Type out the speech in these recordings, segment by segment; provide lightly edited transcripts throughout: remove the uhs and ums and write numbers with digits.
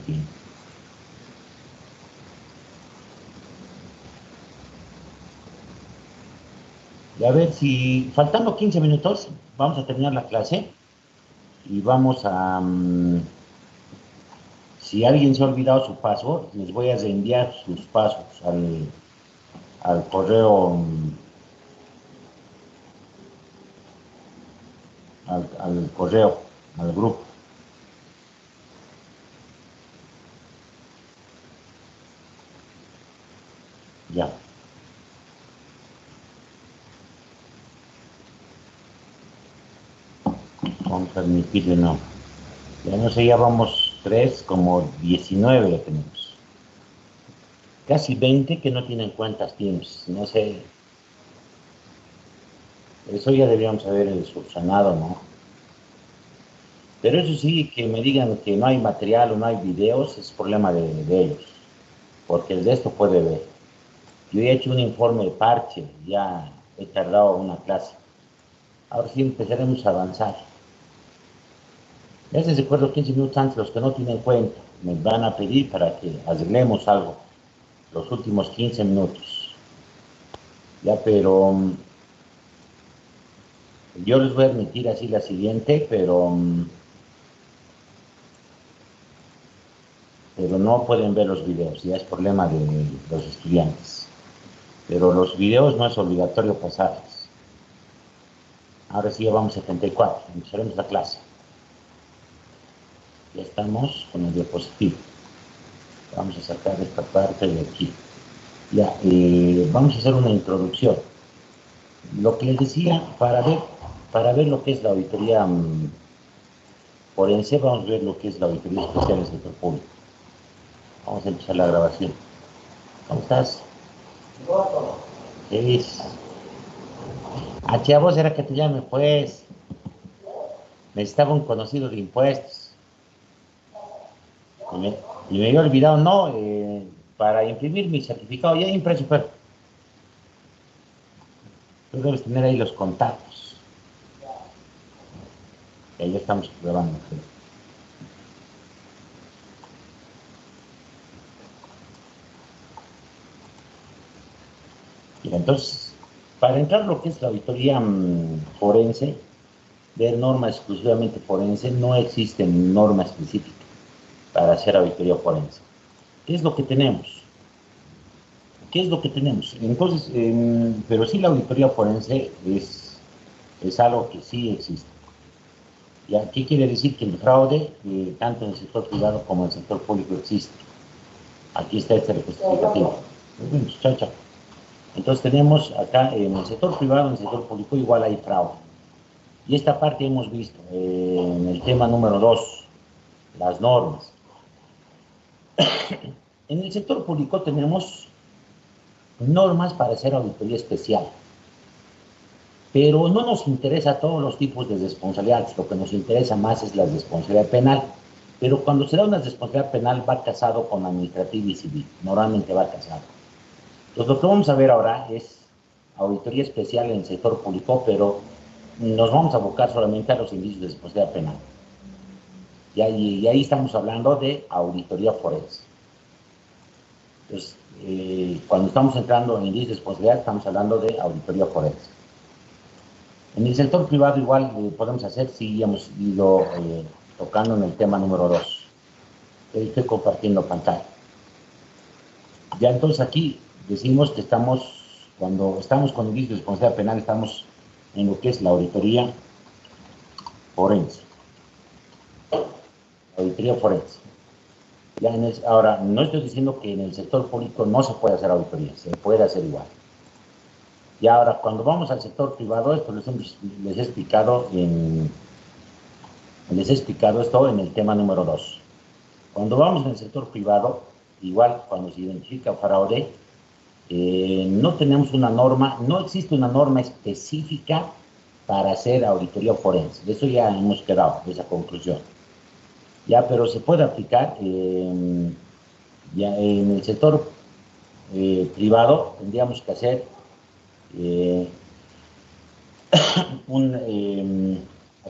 tiempo. Y a ver si, faltando 15 minutos, vamos a terminar la clase y vamos a... si alguien se ha olvidado su password, les voy a reenviar sus passwords al correo, al correo, al grupo. Ya. Vamos a permitirle, no. Ya no sé, ya vamos 3, como 19 ya tenemos. Casi 20 que no tienen cuentas Teams. No sé. Eso ya deberíamos haber subsanado, ¿no? Pero eso sí, que me digan que no hay material o no hay videos, es problema de ellos. Porque el de esto puede ver. Yo he hecho un informe de parche, ya he tardado una clase. Ahora sí empezaremos a avanzar. Ya les recuerdo 15 minutos antes, los que no tienen cuenta, me van a pedir para que arreglemos algo. Los últimos 15 minutos. Ya, pero yo les voy a admitir así la siguiente, pero no pueden ver los videos, ya es problema de los estudiantes. Pero los videos no es obligatorio pasarlos. Ahora sí ya vamos a 74, empezaremos la clase. Ya estamos con el diapositivo. Vamos a sacar esta parte de aquí. Ya, vamos a hacer una introducción. Lo que les decía, para ver lo que es la auditoría forense, vamos a ver lo que es la auditoría especial del sector público. Vamos a empezar la grabación. ¿Cómo estás? ¿Qué es? A vos era que te llame, pues. Necesitaba un conocido de impuestos. Y me había olvidado, no, para imprimir mi certificado, ya impreso, pero tú debes tener ahí los contactos. Y ahí estamos grabando. Y entonces, para entrar lo que es la auditoría forense, ver norma exclusivamente forense, no existe norma específica para hacer auditoría forense. ¿Qué es lo que tenemos? ¿Qué es lo que tenemos? Entonces, pero sí la auditoría forense es algo que sí existe. ¿Ya? ¿Qué quiere decir? Que el fraude, tanto en el sector privado como en el sector público, existe. Aquí está este justificativo. Chao, chao. Entonces tenemos acá en el sector privado, en el sector público, igual hay fraude. Y esta parte hemos visto en el tema número 2, las normas. En el sector público tenemos normas para hacer auditoría especial. Pero no nos interesa todos los tipos de responsabilidades, lo que nos interesa más es la responsabilidad penal. Pero cuando se da una responsabilidad penal va casado con administrativa y civil, normalmente va casado. Entonces lo que vamos a ver ahora es auditoría especial en el sector público, pero nos vamos a abocar solamente a los indicios de responsabilidad penal. Y ahí estamos hablando de auditoría forense. Entonces, cuando estamos entrando en indicios de responsabilidad, estamos hablando de auditoría forense. En el sector privado igual podemos hacer, sí hemos ido tocando en el tema número 2. Estoy compartiendo pantalla. Ya entonces aquí decimos que cuando estamos con indicios de responsabilidad penal, estamos en lo que es la auditoría forense. Auditoría forense. Ahora, no estoy diciendo que en el sector público no se puede hacer auditoría, se puede hacer igual. Y ahora, cuando vamos al sector privado, esto les he explicado esto en el tema número 2. Cuando vamos en el sector privado, igual cuando se identifica fraude, no tenemos una norma, no existe una norma específica para hacer auditoría forense. De eso ya hemos quedado, de esa conclusión. Ya, pero se puede aplicar, ya en el sector privado tendríamos que hacer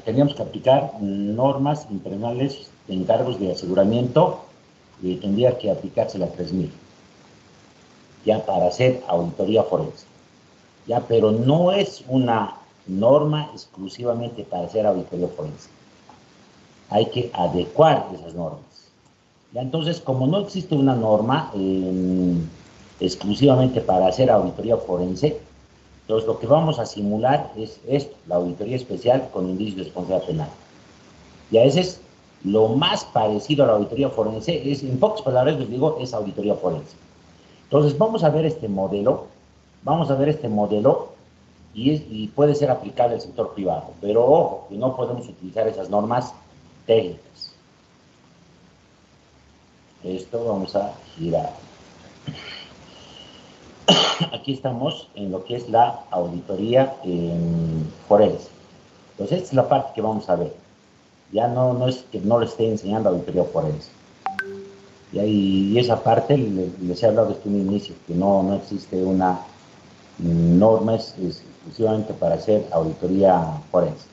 teníamos que aplicar normas internacionales de encargos de aseguramiento tendría que aplicarse la 3000, ya para hacer auditoría forense. Ya, pero no es una norma exclusivamente para hacer auditoría forense. Hay que adecuar esas normas. Ya, entonces, como no existe una norma exclusivamente para hacer auditoría forense, entonces lo que vamos a simular es esto, la auditoría especial con indicios de responsabilidad penal. Ya ese es lo más parecido a la auditoría forense, es, en pocas palabras les digo, es auditoría forense. Entonces vamos a ver este modelo, y puede ser aplicable al sector privado, pero ojo, que no podemos utilizar esas normas técnicas. Esto vamos a girar. Aquí estamos en lo que es la auditoría forense. Entonces, esta es la parte que vamos a ver. Ya no es que no le esté enseñando auditoría forense. Y esa parte les he hablado desde un inicio, que no existe una norma exclusivamente para hacer auditoría forense.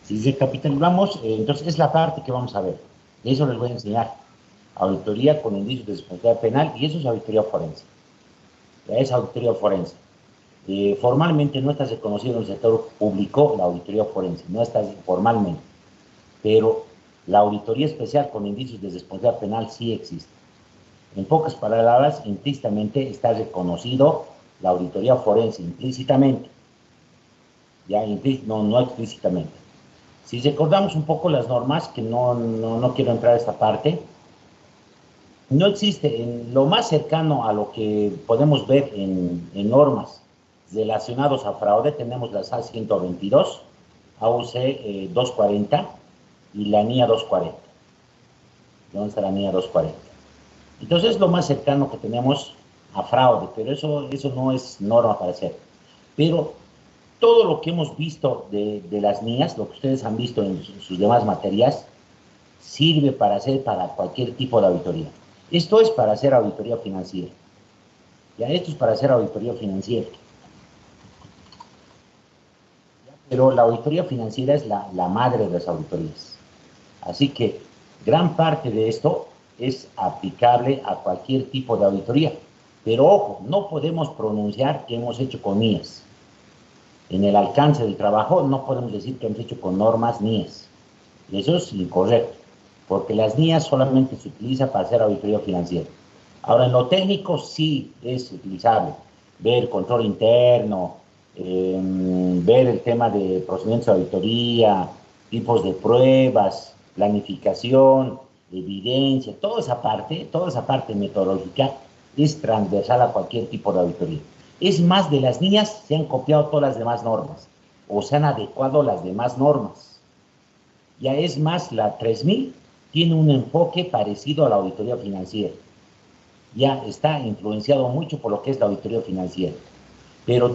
Si recapitulamos, entonces es la parte que vamos a ver. De eso les voy a enseñar. Auditoría con indicios de responsabilidad penal, y eso es auditoría forense. Ya es auditoría forense. Formalmente no está reconocido en el sector público la auditoría forense, no está formalmente, pero la auditoría especial con indicios de responsabilidad penal sí existe. En pocas palabras, implícitamente está reconocido la auditoría forense, implícitamente, ya no explícitamente. Si recordamos un poco las normas, que no quiero entrar a esta parte, no existe, en lo más cercano a lo que podemos ver en normas relacionados a fraude, tenemos las A122, AUC 240 y la NIA 240. ¿Dónde está la NIA 240? Entonces es lo más cercano que tenemos a fraude, pero eso no es norma para hacer. Pero todo lo que hemos visto de las NIAs, lo que ustedes han visto en sus demás materias, sirve para hacer para cualquier tipo de auditoría. Esto es para hacer auditoría financiera. Ya, esto es para hacer auditoría financiera. Pero la auditoría financiera es la madre de las auditorías. Así que gran parte de esto es aplicable a cualquier tipo de auditoría. Pero ojo, no podemos pronunciar que hemos hecho con NIAs. En el alcance del trabajo no podemos decir que hemos hecho con normas NIAs. Eso es incorrecto, porque las NIAs solamente se utiliza para hacer auditoría financiera. Ahora, en lo técnico sí es utilizable. Ver control interno, ver el tema de procedimientos de auditoría, tipos de pruebas, planificación, evidencia, toda esa parte metodológica es transversal a cualquier tipo de auditoría. Es más, de las NIAs se han copiado todas las demás normas o se han adecuado las demás normas. Ya es más, la 3000 tiene un enfoque parecido a la auditoría financiera. Ya está influenciado mucho por lo que es la auditoría financiera. Pero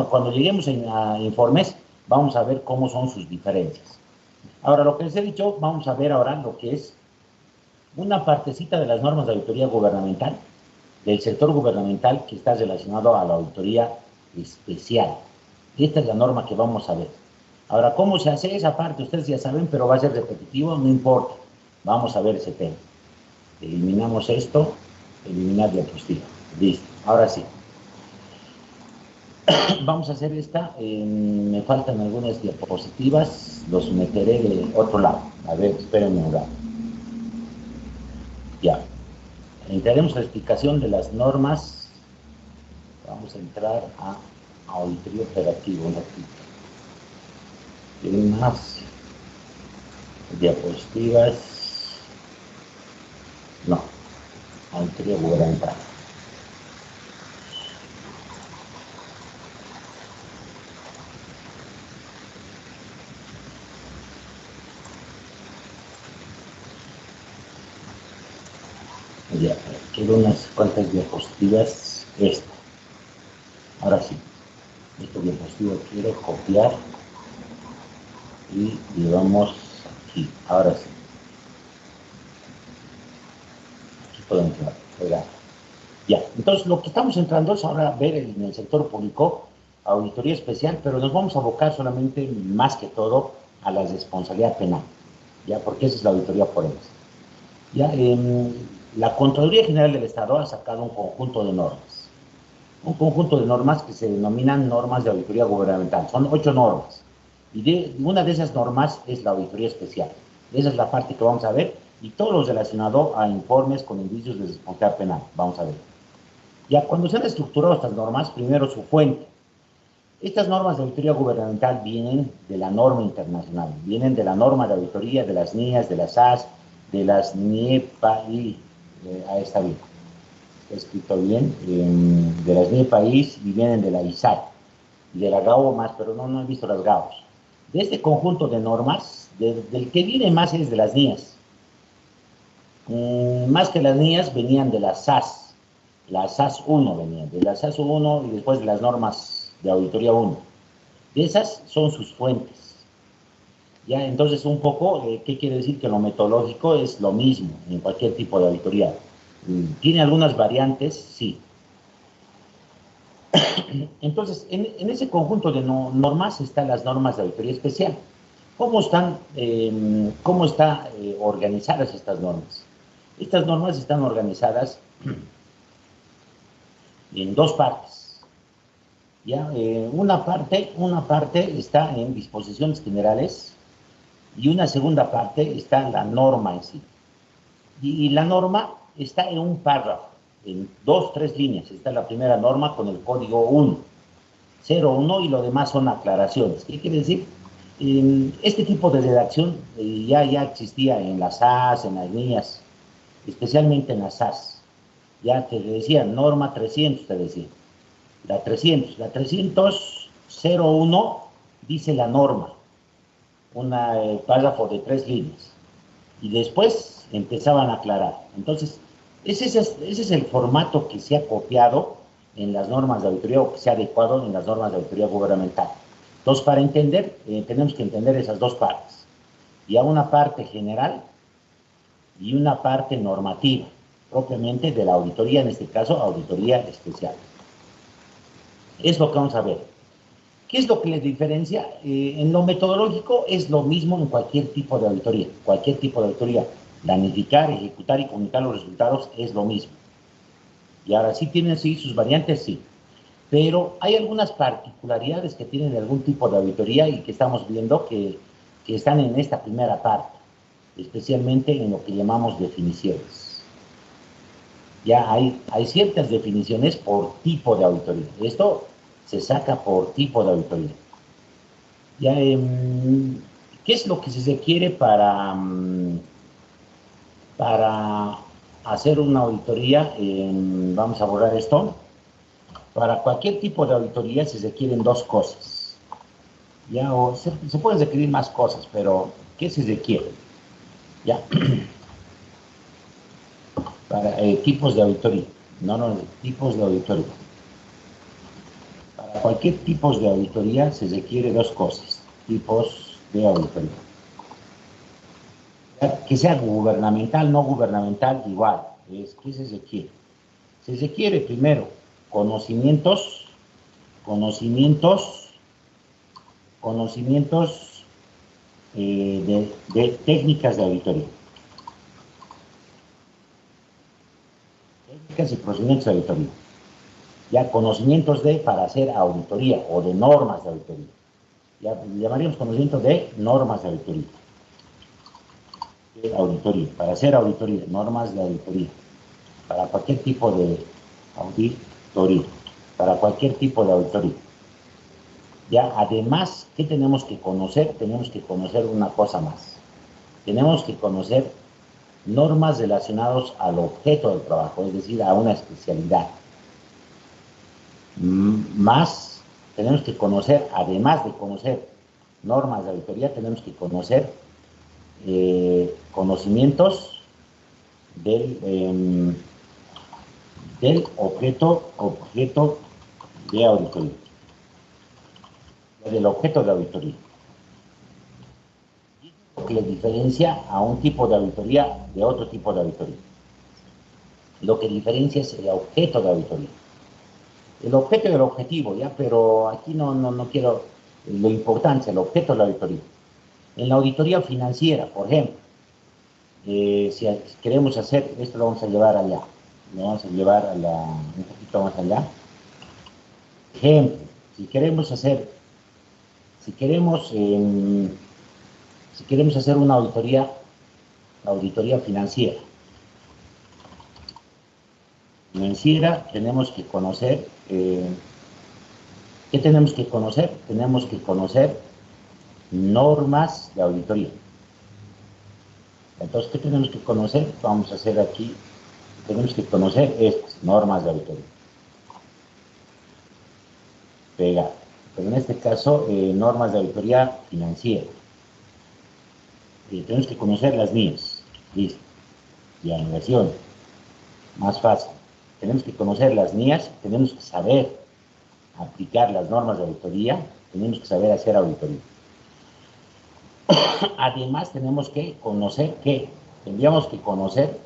cuando lleguemos a informes, vamos a ver cómo son sus diferencias. Ahora, lo que les he dicho, vamos a ver ahora lo que es una partecita de las normas de auditoría gubernamental, del sector gubernamental que está relacionado a la auditoría especial. Esta es la norma que vamos a ver. Ahora, ¿cómo se hace esa parte? Ustedes ya saben, pero va a ser repetitivo, no importa. Vamos a ver ese tema. Eliminamos esto, eliminar diapositiva. Listo, ahora sí. Vamos a hacer esta. Me faltan algunas diapositivas, los meteré de otro lado. A ver, espérenme un rato. Ya. Entraremos a la explicación de las normas. Vamos a entrar a auditoría operativa. ¿Tienen más diapositivas? No. Auditoría gubernamental. Ya, quiero unas cuantas diapositivas. Esta. Ahora sí. Esta diapositiva quiero copiar y llevamos aquí. Ahora sí. Aquí puedo entrar. Ya, entonces lo que estamos entrando es ahora ver en el sector público auditoría especial, pero nos vamos a abocar solamente, más que todo, a la responsabilidad penal, ya, porque esa es la auditoría forense. Ya, La Contraloría General del Estado ha sacado un conjunto de normas. Un conjunto de normas que se denominan normas de auditoría gubernamental. Son 8 normas. Y una de esas normas es la auditoría especial. Esa es la parte que vamos a ver. Y todo lo relacionado a informes con indicios de responsabilidad penal. Vamos a ver. Ya cuando se han estructurado estas normas, primero su fuente. Estas normas de auditoría gubernamental vienen de la norma internacional, vienen de la norma de auditoría de las NIAS, de las SAS, de las NIEPAI, ahí está bien, está escrito bien, de las NIEPAI y vienen de la ISAI y de la GAO más, pero no he visto las GAOs. De este conjunto de normas, del que viene más es de las NIAS. Más que las NIAS venían de las SAS, la SAS 1 venía, de la SAS 1 y después de las normas de auditoría 1. De esas son sus fuentes. Ya, entonces un poco, ¿qué quiere decir? Que lo metodológico es lo mismo en cualquier tipo de auditoría. ¿Tiene algunas variantes? Sí. Entonces, en ese conjunto de normas están las normas de auditoría especial. ¿Cómo están organizadas estas normas? Estas normas están organizadas en dos partes. ¿Ya? Una parte está en disposiciones generales y una segunda parte está en la norma en sí. Y la norma está en un párrafo, en 2, 3 líneas. Está la primera norma con el código 1, 01 y lo demás son aclaraciones. ¿Qué quiere decir? Este tipo de redacción ya existía en las SAS, en las NIAS, especialmente en las SAS. Ya te decían, norma 300, te decían. La 300.01 dice la norma, un párrafo de 3 líneas. Y después empezaban a aclarar. Entonces, ese es el formato que se ha copiado en las normas de auditoría o que se ha adecuado en las normas de auditoría gubernamental. Entonces, para entender, tenemos que entender esas dos partes. Ya una parte general y una parte normativa, propiamente de la auditoría, en este caso, auditoría especial. Es lo que vamos a ver. ¿Qué es lo que les diferencia? En lo metodológico es lo mismo en cualquier tipo de auditoría. Cualquier tipo de auditoría. Planificar, ejecutar y comunicar los resultados es lo mismo. Y ahora sí tienen sí sus variantes, sí. Pero hay algunas particularidades que tienen algún tipo de auditoría y que estamos viendo que están en esta primera parte, especialmente en lo que llamamos definiciones. Ya hay ciertas definiciones por tipo de auditoría. Esto se saca por tipo de auditoría. Ya, ¿qué es lo que se requiere para hacer una auditoría? Vamos a borrar esto. Para cualquier tipo de auditoría se requieren dos cosas. Ya, o se pueden requerir más cosas, pero ¿qué se requiere? Ya. Para tipos de auditoría. Tipos de auditoría. Para cualquier tipo de auditoría se requiere dos cosas. Tipos de auditoría. Que sea gubernamental, no gubernamental, igual. ¿Qué se requiere? Se requiere primero conocimientos de técnicas de auditoría. Técnicas y procedimientos de auditoría. Ya conocimientos para hacer auditoría o de normas de auditoría. Ya llamaríamos conocimientos de normas de auditoría. Para hacer auditoría, normas de auditoría. Para cualquier tipo de auditoría. Para cualquier tipo de auditoría. Ya, además, ¿qué tenemos que conocer? Tenemos que conocer una cosa más. Tenemos que conocer normas relacionadas al objeto del trabajo, es decir, a una especialidad. Más, tenemos que conocer, además de conocer normas de auditoría, tenemos que conocer conocimientos del objeto de auditoría. Del objeto de auditoría. Lo que le diferencia a un tipo de auditoría de otro tipo de auditoría. Lo que diferencia es el objeto de auditoría. El objeto y el objetivo, ¿ya? Pero aquí no quiero lo importante, el objeto de la auditoría. En la auditoría financiera, por ejemplo, si queremos hacer, esto lo vamos a llevar allá, lo vamos a llevar a un poquito más allá. Ejemplo, si queremos hacer, si queremos, si queremos hacer una auditoría financiera, tenemos que conocer, ¿qué tenemos que conocer? Tenemos que conocer normas de auditoría. Entonces, ¿qué tenemos que conocer? Vamos a hacer aquí, tenemos que conocer estas normas de auditoría. Pegar. Pero en este caso, normas de auditoría financiera. Tenemos que conocer las mías. Listo. Y animación. Más fácil. Tenemos que conocer las mías, tenemos que saber aplicar las normas de auditoría, tenemos que saber hacer auditoría. Además, tenemos que conocer qué. Tendríamos que conocer,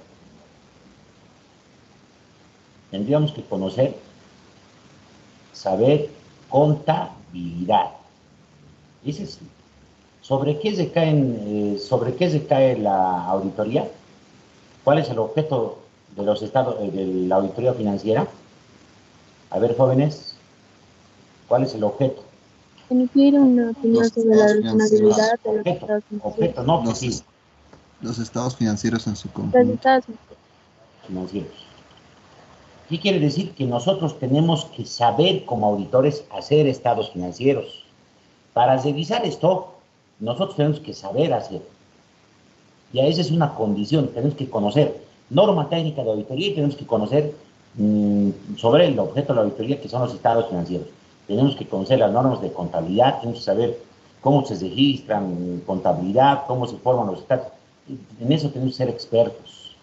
saber contabilidad. Ese sí. ¿Sobre qué se cae la auditoría? ¿Cuál es el objeto de los estados de la auditoría financiera? A ver, jóvenes, ¿cuál es el objeto? Emitir una opinión sobre la razonabilidad de los estados financieros. Objeto, no, pues sí. Los estados financieros en su Los conjunto. estados Financieros. ¿Qué quiere decir? Que nosotros tenemos que saber como auditores hacer estados financieros. Para revisar esto, nosotros tenemos que saber hacer. Ya esa es una condición, tenemos que conocer norma técnica de auditoría y tenemos que conocer sobre el objeto de la auditoría, que son los estados financieros. Tenemos que conocer las normas de contabilidad, tenemos que saber cómo se registran contabilidad, cómo se forman los estados. En eso tenemos que ser expertos.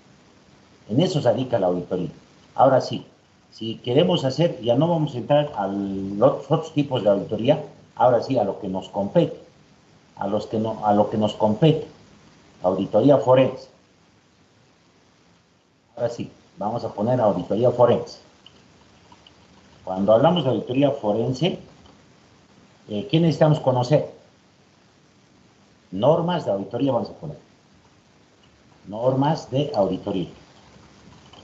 En eso se radica la auditoría. Ahora sí, si queremos hacer, ya no vamos a entrar a los otros tipos de auditoría, ahora sí a lo que nos compete, a lo que nos compete, auditoría forense. Ahora sí, vamos a poner auditoría forense. Cuando hablamos de auditoría forense, ¿qué necesitamos conocer? Normas de auditoría vamos a poner. Normas de auditoría.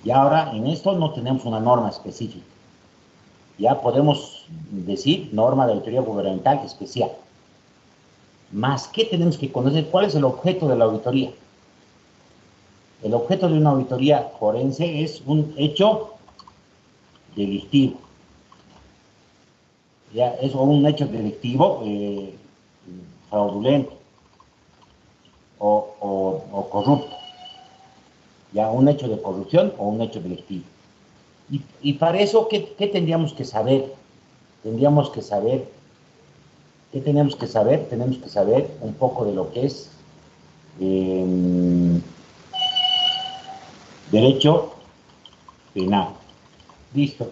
Y ahora en esto no tenemos una norma específica. Ya podemos decir norma de auditoría gubernamental especial. Más, ¿qué tenemos que conocer? ¿Cuál es el objeto de la auditoría? El objeto de una auditoría forense es un hecho delictivo. Ya es un hecho delictivo fraudulento o corrupto. Ya un hecho de corrupción o un hecho delictivo. Y para eso, ¿qué tendríamos que saber? Tendríamos que saber, ¿qué tenemos que saber? Tenemos que saber un poco de lo que es derecho penal. Listo.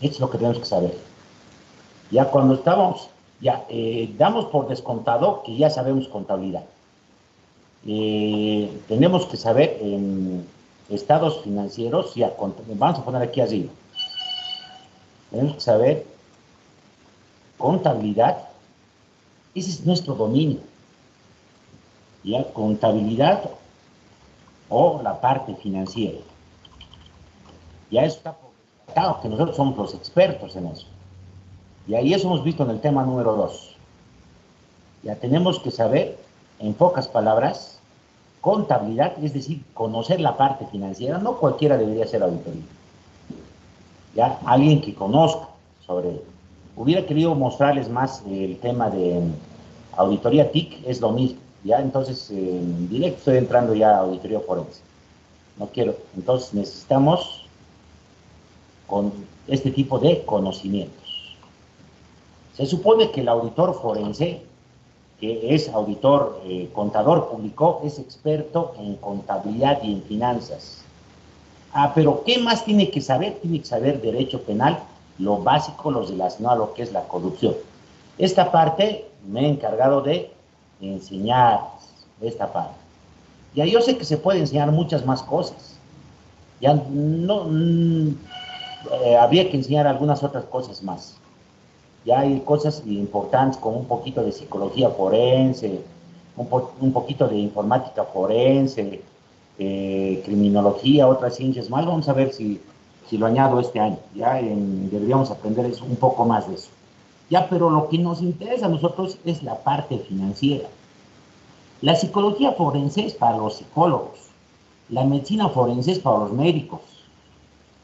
Esto es lo que tenemos que saber. Ya cuando estamos, ya damos por descontado que ya sabemos contabilidad. Tenemos que saber estados financieros, ya, vamos a poner aquí arriba. Tenemos que saber contabilidad, ese es nuestro dominio. Ya, contabilidad o la parte financiera. Ya eso está por descontado, que nosotros somos los expertos en eso. Y ahí eso hemos visto en el tema número 2. Ya tenemos que saber, en pocas palabras, contabilidad, es decir, conocer la parte financiera. No cualquiera debería ser auditoría. Ya, alguien que conozca sobre ello. Hubiera querido mostrarles más el tema de auditoría TIC, es lo mismo. Ya, entonces, en directo estoy entrando ya a auditoría forense. No quiero. Entonces, necesitamos con este tipo de conocimientos. Se supone que el auditor forense, que es auditor, contador público, es experto en contabilidad y en finanzas. Pero ¿qué más tiene que saber? Tiene que saber derecho penal, lo básico, lo relacionado a lo que es la corrupción. Esta parte me he encargado de enseñar, esta parte. Ya yo sé que se puede enseñar muchas más cosas. Ya no, habría que enseñar algunas otras cosas más. Ya hay cosas importantes como un poquito de psicología forense, un poquito de informática forense, criminología, otras ciencias más. Vamos a ver si lo añado este año. Ya deberíamos aprender un poco más de eso. Ya, pero lo que nos interesa a nosotros es la parte financiera. La psicología forense es para los psicólogos, la medicina forense es para los médicos,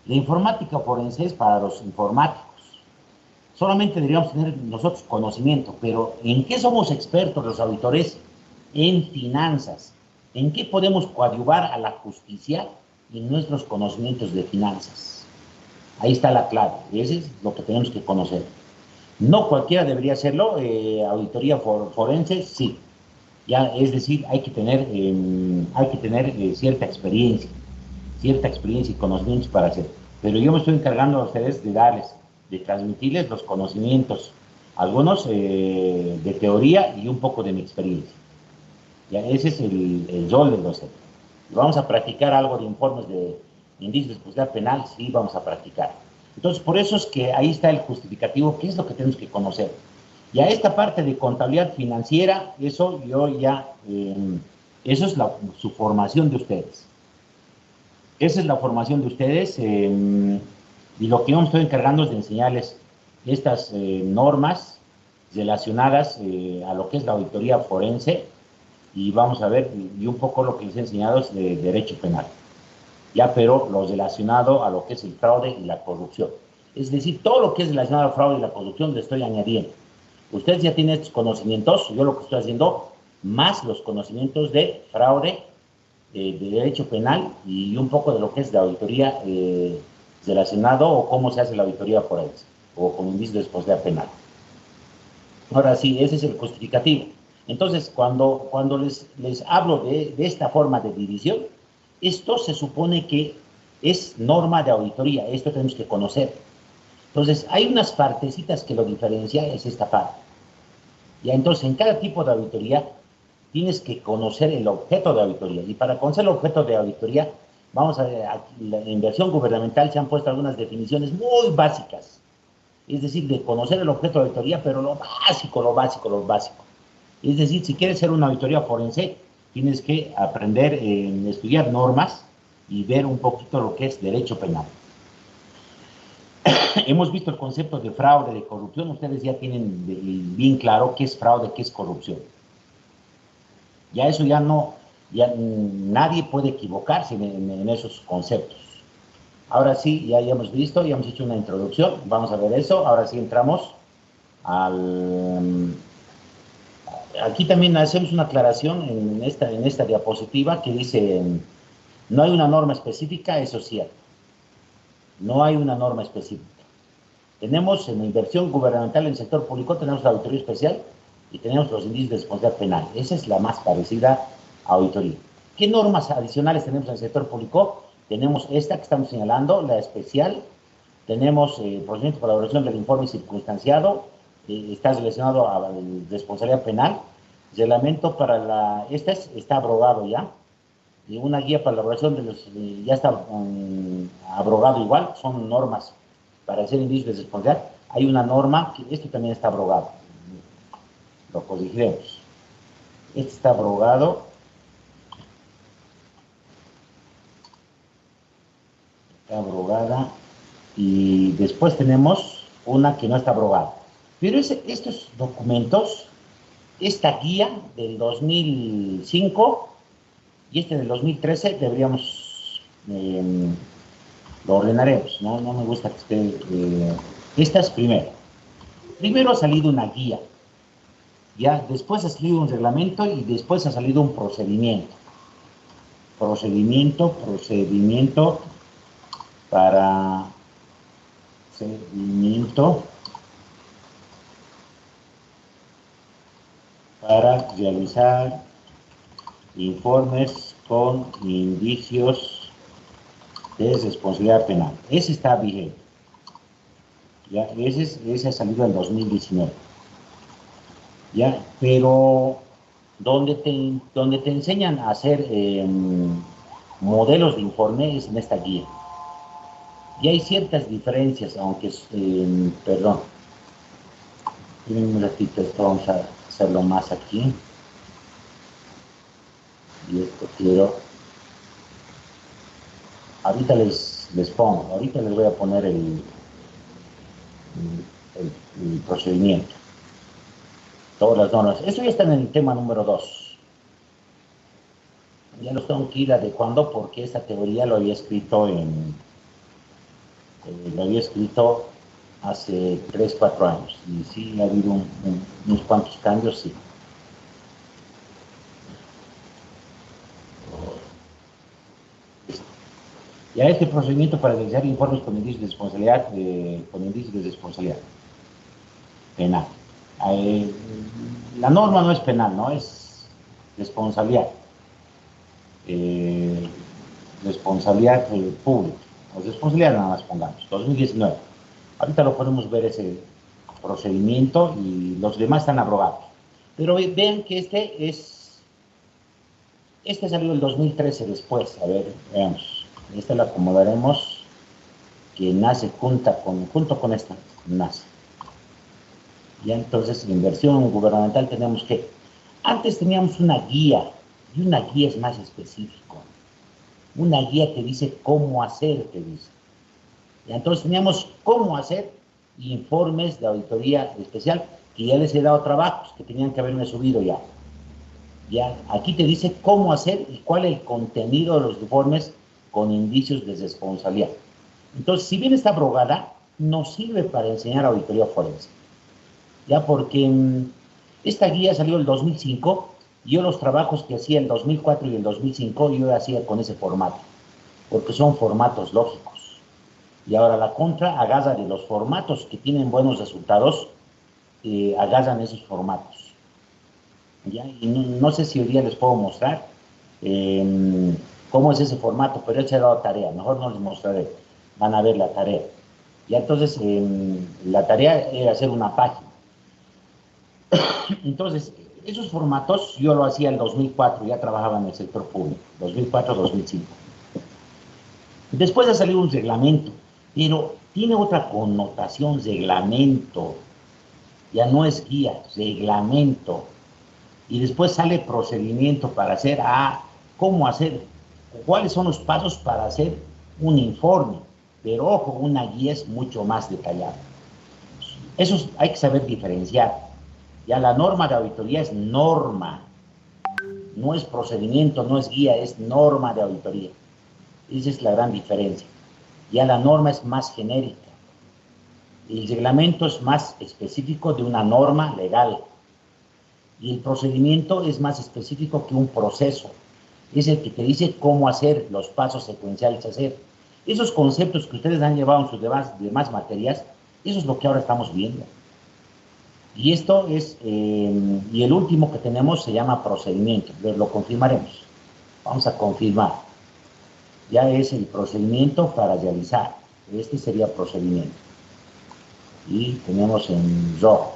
la informática forense es para los informáticos. Solamente deberíamos tener nosotros conocimiento, pero ¿en qué somos expertos los auditores? En finanzas. ¿En qué podemos coadyuvar a la justicia? En nuestros conocimientos de finanzas. Ahí está la clave, eso es lo que tenemos que conocer. No cualquiera debería hacerlo, auditoría forense, sí. Ya, es decir, hay que tener cierta experiencia y conocimientos para hacer. Pero yo me estoy encargando a ustedes de transmitirles los conocimientos, algunos de teoría y un poco de mi experiencia. Ya, ese es el rol del docente. Vamos a practicar algo de informes de indicios de responsabilidad penal, sí, vamos a practicar. Entonces, por eso es que ahí está el justificativo, qué es lo que tenemos que conocer. Y a esta parte de contabilidad financiera, eso es su formación de ustedes. Esa es la formación de ustedes y lo que yo me estoy encargando es de enseñarles estas normas relacionadas a lo que es la auditoría forense y vamos a ver, y un poco lo que les he enseñado es de derecho penal. Ya, pero lo relacionado a lo que es el fraude y la corrupción. Es decir, todo lo que es relacionado al fraude y la corrupción le estoy añadiendo. Ustedes ya tienen estos conocimientos, yo lo que estoy haciendo, más los conocimientos de fraude, de derecho penal y un poco de lo que es la auditoría relacionado o cómo se hace la auditoría forense o con indicio de responsabilidad penal. Ahora sí, ese es el justificativo. Entonces, cuando les hablo de esta forma de división, esto se supone que es norma de auditoría, esto tenemos que conocer. Entonces, hay unas partecitas que lo diferencian, es esta parte. Ya, entonces, en cada tipo de auditoría tienes que conocer el objeto de auditoría. Y para conocer el objeto de auditoría, vamos a ver, en versión gubernamental se han puesto algunas definiciones muy básicas. Es decir, de conocer el objeto de auditoría, pero lo básico. Es decir, si quieres ser una auditoría forense, tienes que aprender, estudiar normas y ver un poquito lo que es derecho penal. Hemos visto el concepto de fraude, de corrupción. Ustedes ya tienen bien claro qué es fraude, qué es corrupción. Ya eso ya nadie puede equivocarse en esos conceptos. Ahora sí, ya hemos visto, ya hemos hecho una introducción, vamos a ver eso. Ahora sí entramos aquí también hacemos una aclaración en esta diapositiva que dice, no hay una norma específica, eso es cierto. No hay una norma específica. Tenemos en la inversión gubernamental en el sector público, tenemos la auditoría especial y tenemos los indicios de responsabilidad penal. Esa es la más parecida a auditoría. ¿Qué normas adicionales tenemos en el sector público? Tenemos esta que estamos señalando, la especial. Tenemos procedimiento para la elaboración del informe circunstanciado, está relacionado a la responsabilidad penal. Reglamento para está abrogado ya. Y una guía para la elaboración de los, ya está abrogado igual, son normas para hacer indicios de responsabilidad. Hay una norma, que esto también está abrogado. Lo corregiremos. Este está abrogado. Está abrogada. Y después tenemos una que no está abrogada. Pero estos documentos, esta guía del 2005 y este del 2013 deberíamos, lo ordenaremos, no me gusta que esté, esta es primero ha salido una guía, ya, después ha salido un reglamento y después ha salido un procedimiento para realizar informes con indicios de responsabilidad penal. Ese está vigente. Ya, ese ha salido en 2019. Ya, pero donde te enseñan a hacer modelos de informe es en esta guía. Y hay ciertas diferencias, aunque, perdón. Miren un ratito, esto vamos a hacerlo más aquí. Y esto quiero, ahorita les pongo, ahorita les voy a poner el procedimiento. Todas las normas. Esto ya está en el tema número 2. Ya los tengo que ir adecuando porque esta teoría lo había escrito hace 3, 4 años. Y sí, ha habido unos cuantos cambios, sí. Ya este procedimiento para realizar informes con indicios de responsabilidad, penal. La norma no es penal, ¿no? Es responsabilidad. Responsabilidad pública. O responsabilidad nada más pongamos, 2019. Ahorita lo podemos ver ese procedimiento y los demás están abrogados. Pero vean que este salió el 2013 después. A ver, veamos. Esta la acomodaremos, que nace junto con esta, nace. Ya entonces, en inversión gubernamental tenemos que, antes teníamos una guía, y una guía es más específico. Una guía que dice cómo hacer, te dice. Y entonces teníamos cómo hacer informes de auditoría especial, que ya les he dado trabajos, que tenían que haberme subido ya. Ya, aquí te dice cómo hacer y cuál es el contenido de los informes con indicios de responsabilidad. Entonces, si bien está abrogada, nos sirve para enseñar auditoría forense. Ya, porque esta guía salió el 2005, y yo los trabajos que hacía el 2004 y el 2005, yo hacía con ese formato, porque son formatos lógicos. Y ahora la contra agarra de los formatos que tienen buenos resultados, agarran esos formatos. ¿Ya? Y no sé si hoy día les puedo mostrar cómo es ese formato, pero él se ha dado tarea, mejor no les mostraré, van a ver la tarea. Y entonces la tarea era hacer una página. Entonces, esos formatos yo lo hacía en 2004, ya trabajaba en el sector público, 2004-2005. Después ha salido un reglamento, pero tiene otra connotación, reglamento, ya no es guía, reglamento. Y después sale procedimiento para hacer, cómo hacer, cuáles son los pasos para hacer un informe. Pero ojo, una guía es mucho más detallada. Eso hay que saber diferenciar. Ya la norma de auditoría es norma, no es procedimiento, no es guía, es norma de auditoría. Esa es la gran diferencia. Ya la norma es más genérica. El reglamento es más específico de una norma legal. Y el procedimiento es más específico que un proceso. Es el que te dice cómo hacer, los pasos secuenciales a hacer. Esos conceptos que ustedes han llevado en sus demás materias, eso es lo que ahora estamos viendo. Y esto es, y el último que tenemos se llama procedimiento. Lo confirmaremos. Vamos a confirmar. Ya es el procedimiento para realizar. Este sería procedimiento. Y tenemos en rojo.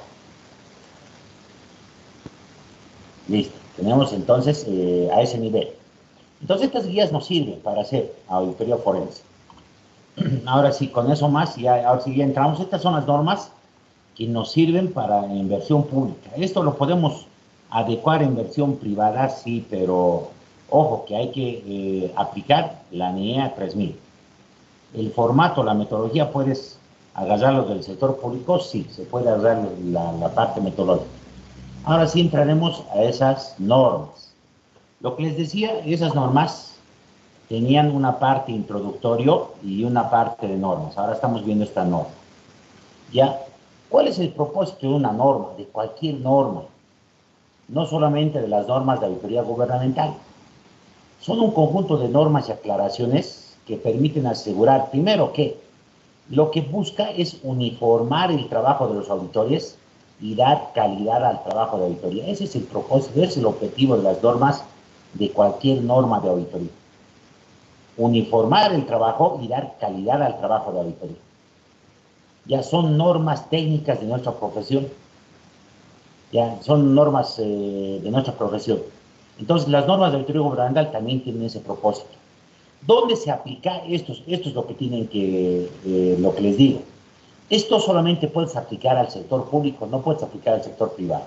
Listo. Tenemos entonces a ese nivel. Entonces estas guías nos sirven para hacer auditoría forense. Ahora sí, con eso más, ahora sí ya entramos. Estas son las normas que nos sirven para inversión pública. Esto lo podemos adecuar a inversión privada, sí, pero ojo que hay que aplicar la NIEA 3000. El formato, la metodología, puedes agarrarlo del sector público, sí, se puede agarrar la parte metodológica. Ahora sí entraremos a esas normas. Lo que les decía, esas normas tenían una parte introductorio y una parte de normas. Ahora estamos viendo esta norma. ¿Ya? ¿Cuál es el propósito de una norma, de cualquier norma? No solamente de las normas de auditoría gubernamental. Son un conjunto de normas y aclaraciones que permiten asegurar, primero, que lo que busca es uniformar el trabajo de los auditores y dar calidad al trabajo de auditoría. Ese es el propósito, ese es el objetivo de las normas, de cualquier norma de auditoría. Uniformar el trabajo y dar calidad al trabajo de auditoría. Ya son normas técnicas de nuestra profesión. Ya son normas de nuestra profesión. Entonces, las normas de auditoría gubernamental también tienen ese propósito. ¿Dónde se aplica esto? Esto es lo que tienen que, lo que les digo. Esto solamente puedes aplicar al sector público, no puedes aplicar al sector privado.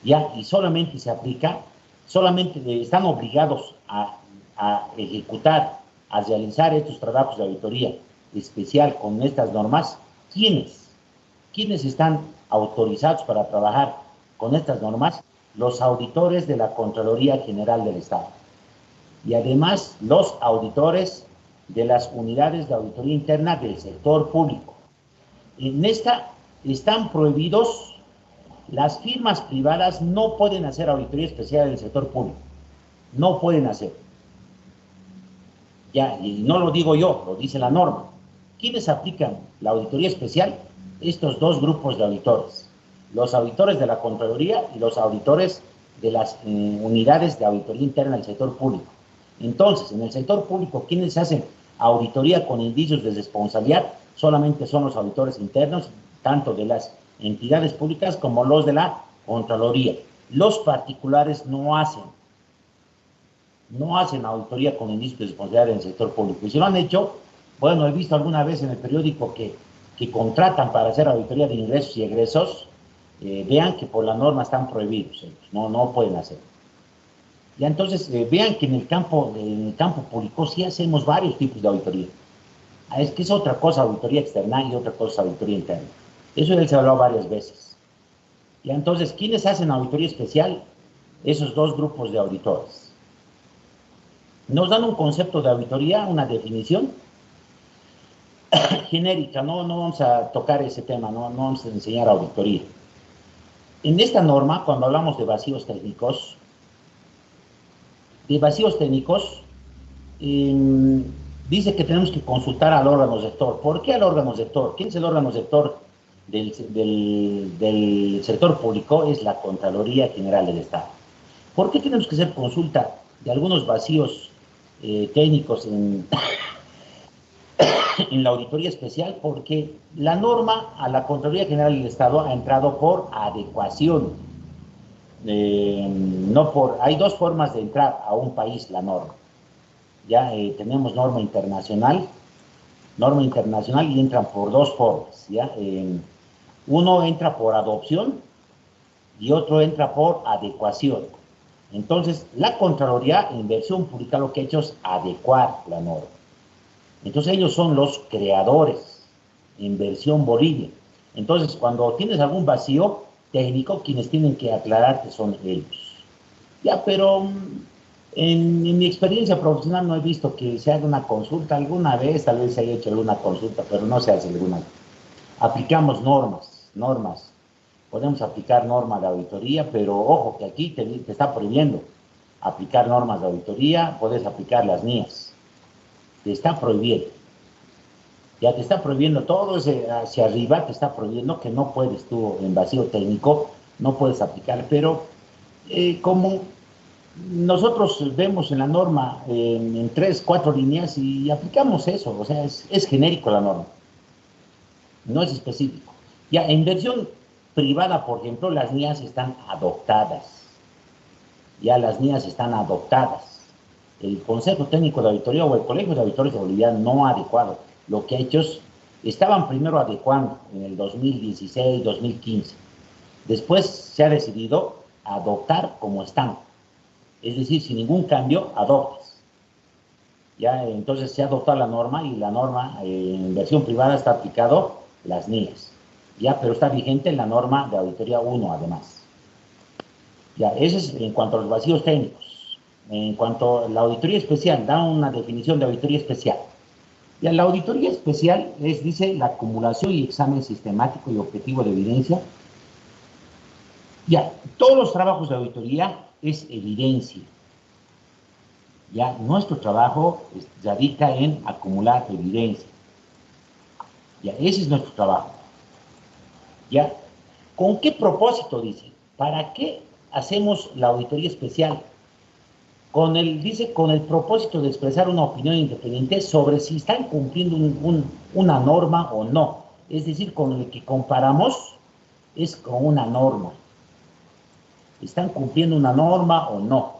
¿Ya? Y solamente se aplica solamente están obligados a ejecutar, a realizar estos trabajos de auditoría especial con estas normas. ¿Quiénes están autorizados para trabajar con estas normas? Los auditores de la Contraloría General del Estado y además los auditores de las unidades de auditoría interna del sector público. En esta están prohibidos, las firmas privadas no pueden hacer auditoría especial del sector público, no pueden hacer. Ya, y no lo digo yo, lo dice la norma. ¿Quiénes aplican la auditoría especial? Estos dos grupos de auditores, los auditores de la Contraloría y los auditores de las unidades de auditoría interna del sector público. Entonces, en el sector público, ¿quiénes hacen auditoría con indicios de responsabilidad? Solamente son los auditores internos, tanto de las entidades públicas como los de la Contraloría. Los particulares no hacen auditoría con indicios de responsabilidad en el sector público. Y si lo han hecho, bueno, he visto alguna vez en el periódico que contratan para hacer auditoría de ingresos y egresos, vean que por la norma están prohibidos, no pueden hacer. Ya entonces, vean que en el campo público sí hacemos varios tipos de auditoría. Es que es otra cosa auditoría externa y otra cosa auditoría interna. Eso ya se ha hablado varias veces. Ya entonces, ¿quiénes hacen auditoría especial? Esos dos grupos de auditores. Nos dan un concepto de auditoría, una definición genérica, no vamos a tocar ese tema, no vamos a enseñar auditoría. En esta norma, cuando hablamos de vacíos técnicos, dice que tenemos que consultar al órgano rector. ¿Por qué al órgano rector? ¿Quién es el órgano rector del sector público? Es la Contraloría General del Estado. ¿Por qué tenemos que hacer consulta de algunos vacíos técnicos en la auditoría especial? Porque la norma a la Contraloría General del Estado ha entrado por adecuación. Hay dos formas de entrar a un país la norma. Ya tenemos norma internacional y entran por dos formas. ¿Ya? Uno entra por adopción y otro entra por adecuación. Entonces, la Contraloría en versión pública lo que ha hecho es adecuar la norma. Entonces, ellos son los creadores en versión Bolivia. Entonces, cuando tienes algún vacío técnico, quienes tienen que aclararte son ellos. Ya, pero en mi experiencia profesional no he visto que se haga una consulta. Alguna vez, tal vez se haya hecho alguna consulta, pero no se hace alguna. Aplicamos normas. Podemos aplicar normas de auditoría, pero ojo que aquí te está prohibiendo aplicar normas de auditoría, puedes aplicar las NIAs. Te está prohibiendo. Ya te está prohibiendo todo ese hacia arriba, te está prohibiendo que no puedes tú en vacío técnico, no puedes aplicar, pero como nosotros vemos en la norma en 3, 4 líneas y aplicamos eso, o sea, es genérico la norma, no es específico. Ya en versión privada, por ejemplo, las NIAs están adoptadas. Ya las NIAs están adoptadas. El Consejo Técnico de Auditoría o el Colegio de Auditores de Bolivia no ha adecuado. Lo que ha hecho es, estaban primero adecuando en el 2016, 2015. Después se ha decidido adoptar como están. Es decir, sin ningún cambio, adoptas. Ya, entonces se ha adoptado la norma y la norma en versión privada está aplicado las NIAs. Ya, pero está vigente la norma de auditoría 1 además. Ya, eso es en cuanto a los vacíos técnicos. En cuanto a la auditoría especial, da una definición de auditoría especial. Ya, la auditoría especial dice la acumulación y examen sistemático y objetivo de evidencia. Ya, todos los trabajos de auditoría es evidencia. Ya, nuestro trabajo radica en acumular evidencia. Ya, ese es nuestro trabajo. ¿Ya? ¿Con qué propósito, dice? ¿Para qué hacemos la auditoría especial? Dice, con el propósito de expresar una opinión independiente sobre si están cumpliendo una norma o no. Es decir, con el que comparamos es con una norma. ¿Están cumpliendo una norma o no?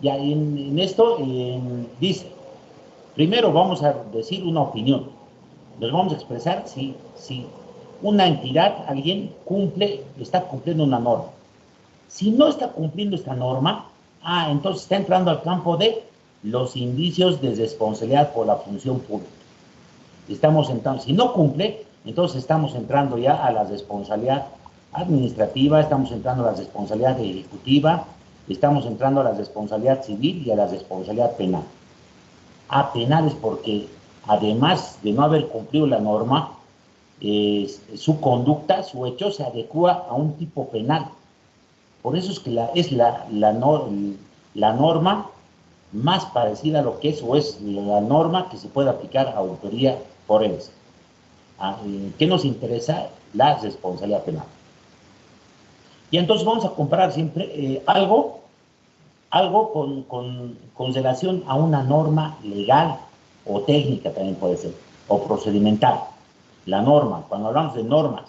Ya en esto dice, primero vamos a decir una opinión. Nos vamos a expresar si una entidad, alguien está cumpliendo una norma. Si no está cumpliendo esta norma, entonces está entrando al campo de los indicios de responsabilidad por la función pública. Estamos entrando, si no cumple, entonces estamos entrando ya a la responsabilidad administrativa, estamos entrando a la responsabilidad ejecutiva, estamos entrando a la responsabilidad civil y a la responsabilidad penal. Penal es porque, además de no haber cumplido la norma, su conducta, su hecho, se adecua a un tipo penal. Por eso es que la norma más parecida a lo que es, o es la norma que se puede aplicar a auditoría forense. ¿Qué nos interesa? La responsabilidad penal. Y entonces vamos a comparar siempre algo con relación a una norma legal o técnica también puede ser, o procedimental. La norma, cuando hablamos de normas,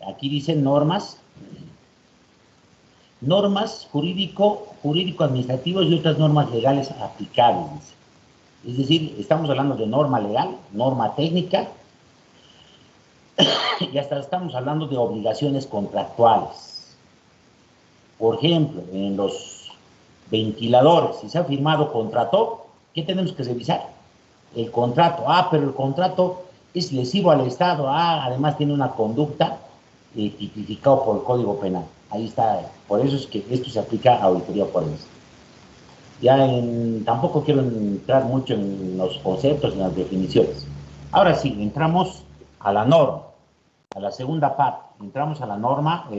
aquí dicen normas jurídico-administrativas y otras normas legales aplicables. Es decir, estamos hablando de norma legal, norma técnica, y hasta estamos hablando de obligaciones contractuales. Por ejemplo, en los ventiladores, si se ha firmado contrato, ¿qué tenemos que revisar? El contrato. Pero el contrato es lesivo al Estado. Además tiene una conducta tipificada por el Código Penal. Ahí está. Por eso es que esto se aplica a auditoría forense. Tampoco quiero entrar mucho en los conceptos, en las definiciones. Ahora sí, entramos a la norma, a la segunda parte. Entramos a la norma.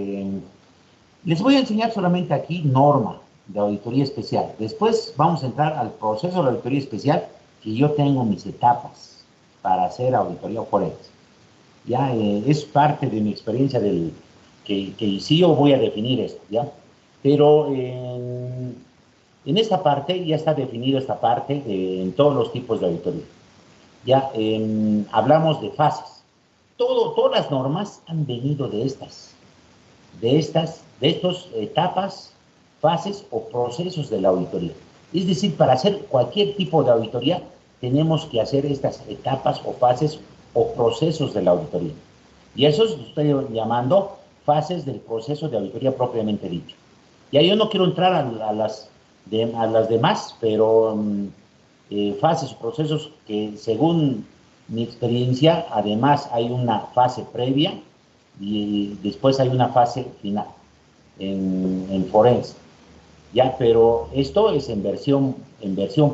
Les voy a enseñar solamente aquí norma de auditoría especial. Después vamos a entrar al proceso de auditoría especial, que yo tengo mis etapas para hacer auditoría forense. Es parte de mi experiencia que sí yo voy a definir esto, ¿ya? Pero en esta parte ya está definido esta parte en todos los tipos de auditoría. Hablamos de fases. Todas las normas han venido de estas etapas, fases o procesos de la auditoría. Es decir, para hacer cualquier tipo de auditoría tenemos que hacer estas etapas o fases o procesos de la auditoría. Y eso estoy llamando fases del proceso de auditoría propiamente dicho. Yo no quiero entrar a las demás, pero fases o procesos que según mi experiencia, además hay una fase previa y después hay una fase final en forense. Pero esto es en versión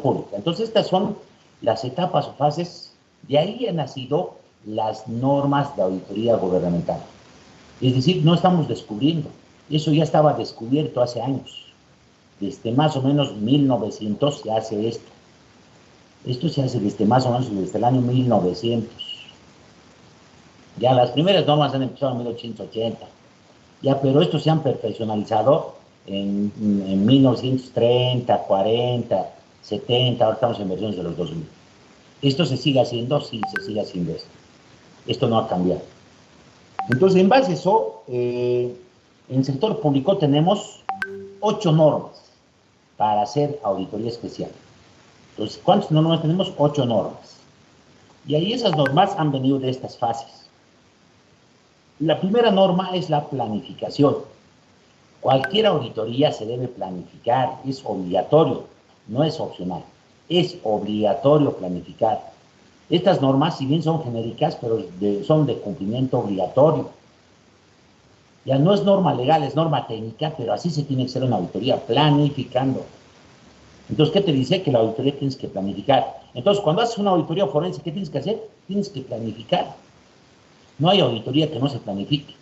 pública. Entonces estas son las etapas o fases. De ahí han nacido las normas de auditoría gubernamental. Es decir, no estamos descubriendo. Eso ya estaba descubierto hace años. Desde más o menos 1900 se hace esto. Esto se hace más o menos desde el año 1900. Las primeras normas han empezado en 1880. Pero estos se han perfeccionalizado en 1930, 40, 70, ahora estamos en versiones de los 2000. ¿Esto se sigue haciendo? Sí, se sigue haciendo esto. Esto no ha cambiado. Entonces, en base a eso, en el sector público tenemos 8 normas para hacer auditoría especial. Entonces, ¿cuántas normas tenemos? 8 normas. Y ahí esas normas han venido de estas fases. La primera norma es la planificación. Cualquier auditoría se debe planificar, es obligatorio, no es opcional. Es obligatorio planificar. Estas normas, si bien son genéricas, pero son de cumplimiento obligatorio. No es norma legal, es norma técnica, pero así se tiene que hacer una auditoría, planificando. Entonces, ¿qué te dice? Que la auditoría tienes que planificar. Entonces, cuando haces una auditoría forense, ¿qué tienes que hacer? Tienes que planificar. No hay auditoría que no se planifique.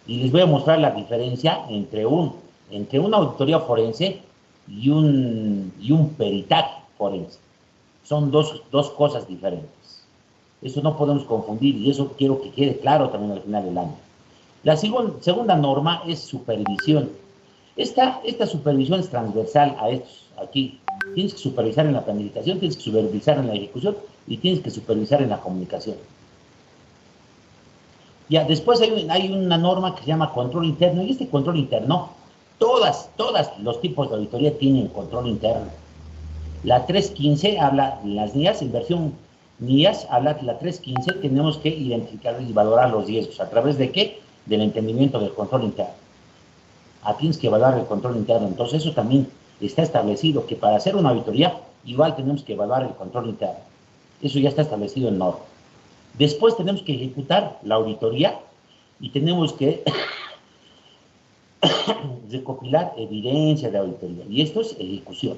Y les voy a mostrar la diferencia entre una auditoría forense y un peritaje forense. Son dos cosas diferentes. Eso no podemos confundir y eso quiero que quede claro también al final del año. La segunda norma es supervisión. Esta supervisión es transversal a estos aquí. Tienes que supervisar en la planificación, tienes que supervisar en la ejecución y tienes que supervisar en la comunicación. Después hay una norma que se llama control interno, y este control interno, todas los tipos de auditoría tienen control interno. La 315 habla, las NIAS, en versión NIAS, habla de la 315, tenemos que identificar y valorar los riesgos. ¿A través de qué? Del entendimiento del control interno. tienes que evaluar el control interno. Entonces eso también está establecido, que para hacer una auditoría igual tenemos que evaluar el control interno. Eso ya está establecido en norma. Después tenemos que ejecutar la auditoría y tenemos que recopilar evidencia de auditoría. Y esto es ejecución.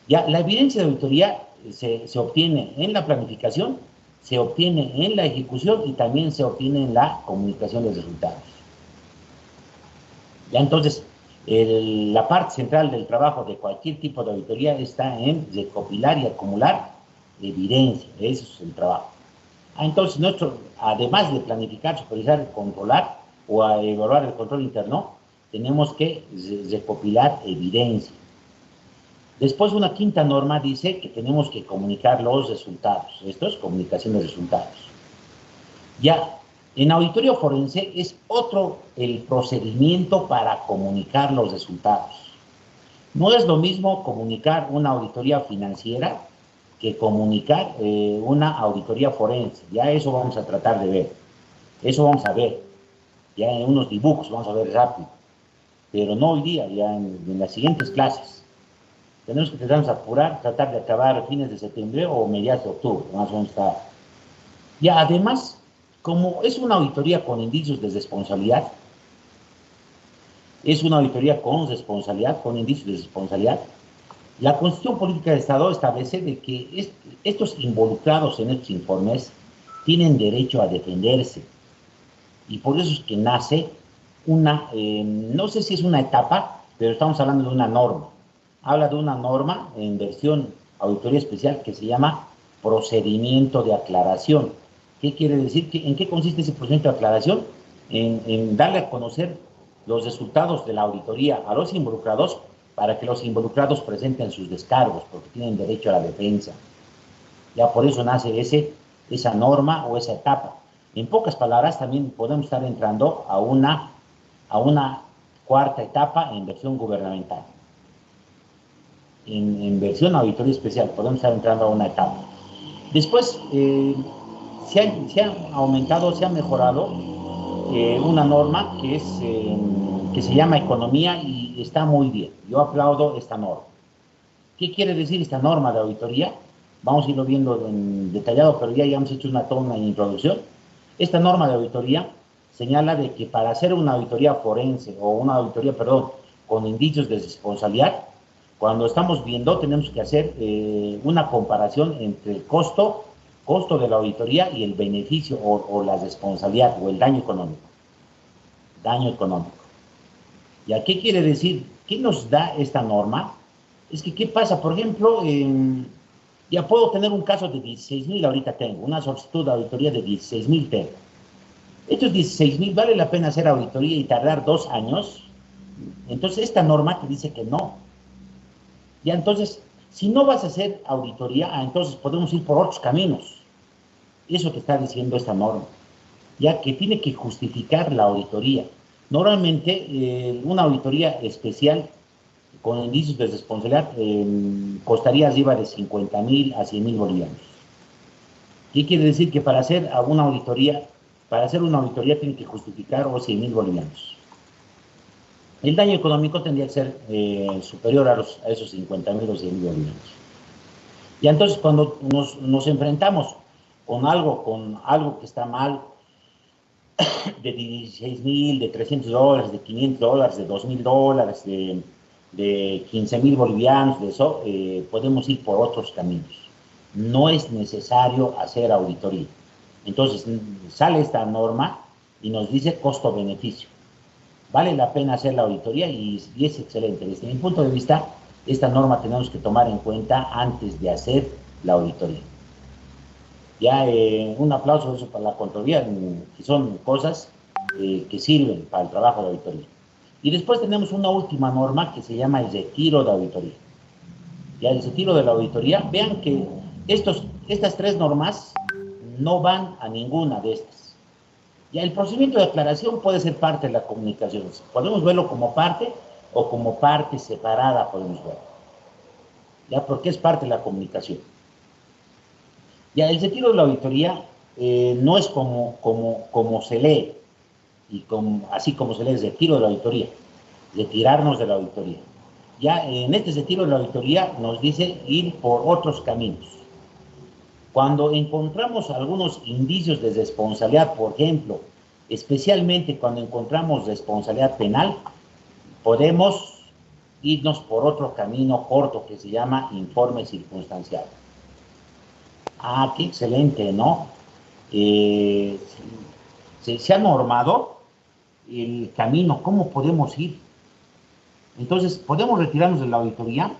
Ya, la evidencia de auditoría se obtiene en la planificación, se obtiene en la ejecución y también se obtiene en la comunicación de resultados. Ya, entonces, la parte central del trabajo de cualquier tipo de auditoría está en recopilar y acumular evidencia. Ese es el trabajo. Entonces, además de planificar, supervisar, controlar o a evaluar el control interno, tenemos que recopilar evidencia. Después, una quinta norma dice que tenemos que comunicar los resultados. Esto es comunicación de resultados. Ya, en auditoría forense es otro el procedimiento para comunicar los resultados. No es lo mismo comunicar una auditoría financiera que comunicar una auditoría forense. Ya eso vamos a tratar de ver. Eso vamos a ver. Ya en unos dibujos vamos a ver rápido. Pero no hoy día, ya en las siguientes clases. Tenemos que tratar de apurar, tratar de acabar a fines de septiembre o mediados de octubre, más o menos está. Ya además, como es una auditoría con indicios de responsabilidad, es una auditoría con responsabilidad, con indicios de responsabilidad, la Constitución Política de Estado establece de que estos involucrados en estos informes tienen derecho a defenderse. Y por eso es que nace una, no sé si es una etapa, pero estamos hablando de una norma. Habla de una norma en versión auditoría especial que se llama procedimiento de aclaración. ¿Qué quiere decir? ¿En qué consiste ese procedimiento de aclaración? En darle a conocer los resultados de la auditoría a los involucrados para que los involucrados presenten sus descargos, porque tienen derecho a la defensa. Ya por eso nace esa norma o esa etapa. En pocas palabras, también podemos estar entrando a una cuarta etapa en versión gubernamental. En versión auditoría especial, podemos estar entrando a una etapa. Después, se ha aumentado, se ha mejorado una norma que se llama economía y está muy bien. Yo aplaudo esta norma. ¿Qué quiere decir esta norma de auditoría? Vamos a irlo viendo en detallado, pero ya hemos hecho toda una introducción. Esta norma de auditoría señala de que para hacer una auditoría forense o una auditoría, perdón, con indicios de responsabilidad, cuando estamos viendo tenemos que hacer una comparación entre el costo de la auditoría y el beneficio o la responsabilidad o el daño económico. Daño económico. ¿Ya qué quiere decir? ¿Qué nos da esta norma? Es que, ¿qué pasa? Por ejemplo, ya puedo tener un caso de 16,000, ahorita tengo una solicitud de auditoría de 16,000 tengo. Estos 16,000 vale la pena hacer auditoría y tardar 2 años. Entonces, esta norma te dice que no. Ya, entonces, si no vas a hacer auditoría, entonces podemos ir por otros caminos. Eso que está diciendo esta norma. Ya que tiene que justificar la auditoría. Normalmente, una auditoría especial con indicios de responsabilidad costaría arriba de 50,000 a 100,000 bolivianos. ¿Qué quiere decir? Que para hacer una auditoría tiene que justificar 100,000 bolivianos. El daño económico tendría que ser superior a esos 50,000 o 100,000 bolivianos. Y entonces cuando nos enfrentamos con algo que está mal, de 16,000, de $300, de $500, de $2,000, de 15,000 bolivianos, de eso, podemos ir por otros caminos. No es necesario hacer auditoría. Entonces, sale esta norma y nos dice costo-beneficio. Vale la pena hacer la auditoría y es excelente. Desde mi punto de vista, esta norma tenemos que tomar en cuenta antes de hacer la auditoría. Ya un aplauso eso para la Contraloría, que son cosas que sirven para el trabajo de auditoría. Y después tenemos una última norma que se llama el retiro de auditoría. Ya el retiro de la auditoría, vean que estas 3 normas no van a ninguna de estas. Ya el procedimiento de aclaración puede ser parte de la comunicación. Podemos verlo como parte o como parte separada, podemos verlo. Ya porque es parte de la comunicación. Ya el retiro de la auditoría no es como se lee, así como se lee el retiro de la auditoría. retirarnos de la auditoría. Ya en este sentido, la auditoría nos dice ir por otros caminos. Cuando encontramos algunos indicios de responsabilidad, por ejemplo, especialmente cuando encontramos responsabilidad penal, podemos irnos por otro camino corto que se llama informe circunstancial. Ah, qué excelente, ¿no? Se ha normado el camino, ¿cómo podemos ir? Entonces, podemos retirarnos de la auditoría,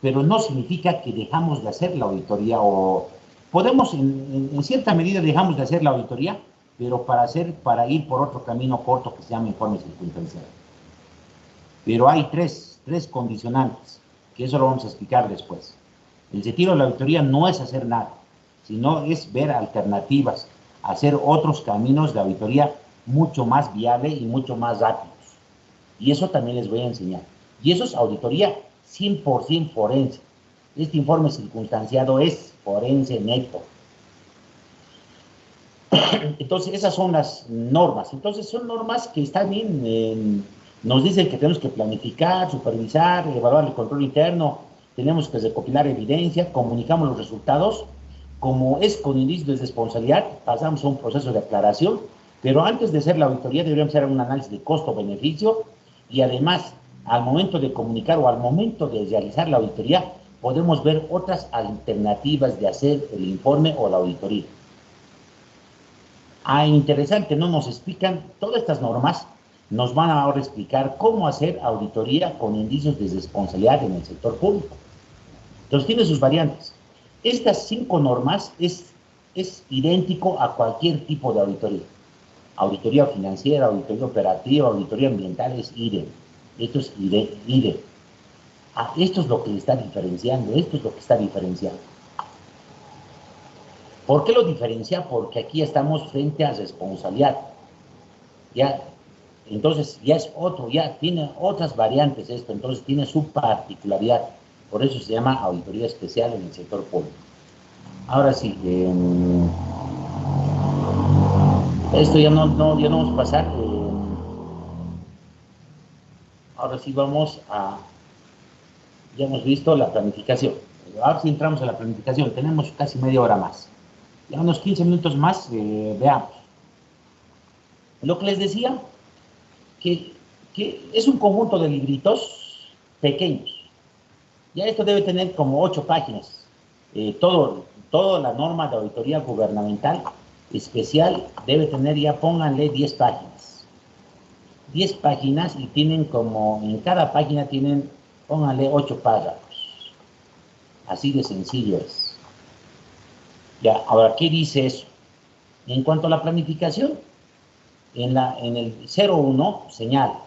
pero no significa que dejamos de hacer la auditoría, o podemos, en cierta medida, dejamos de hacer la auditoría, pero para ir por otro camino corto que se llama informe circunstancial. Pero hay tres condicionantes, que eso lo vamos a explicar después. El sentido de la auditoría no es hacer nada, sino es ver alternativas, hacer otros caminos de auditoría mucho más viable y mucho más rápidos. Y eso también les voy a enseñar. Y eso es auditoría 100% forense. Este informe circunstanciado es forense neto. Entonces, esas son las normas. Entonces, son normas que están bien, nos dicen que tenemos que planificar, supervisar, evaluar el control interno, tenemos que recopilar evidencia, comunicamos los resultados. Como es con indicios de responsabilidad, pasamos a un proceso de aclaración, pero antes de hacer la auditoría deberíamos hacer un análisis de costo-beneficio, y además, al momento de comunicar o al momento de realizar la auditoría, podemos ver otras alternativas de hacer el informe o la auditoría. Interesante, ¿no? Nos explican todas estas normas, nos van a ahora explicar cómo hacer auditoría con indicios de responsabilidad en el sector público. Entonces, tiene sus variantes. Estas 5 normas es idéntico a cualquier tipo de auditoría. Auditoría financiera, auditoría operativa, auditoría ambiental, es idem. Esto es idem. Esto es lo que le está diferenciando, esto es lo que está diferenciando. ¿Por qué lo diferencia? Porque aquí estamos frente a responsabilidad. Ya, entonces ya es otro, ya tiene otras variantes esto, entonces tiene su particularidad. Por eso se llama auditoría especial en el sector público. Ahora sí, esto ya no vamos a pasar. Ahora sí vamos a, ya hemos visto la planificación. Ahora sí entramos a la planificación, tenemos casi media hora más. Ya unos 15 minutos más, veamos. Lo que les decía, que es un conjunto de libritos pequeños. Ya esto debe tener como 8 páginas. Toda la norma de auditoría gubernamental especial debe tener, ya pónganle 10 páginas. 10 páginas, y tienen como, en cada página tienen, pónganle 8 párrafos. Así de sencillo es. Ya, ahora, ¿qué dice eso? En cuanto a la planificación, en el 01 señala,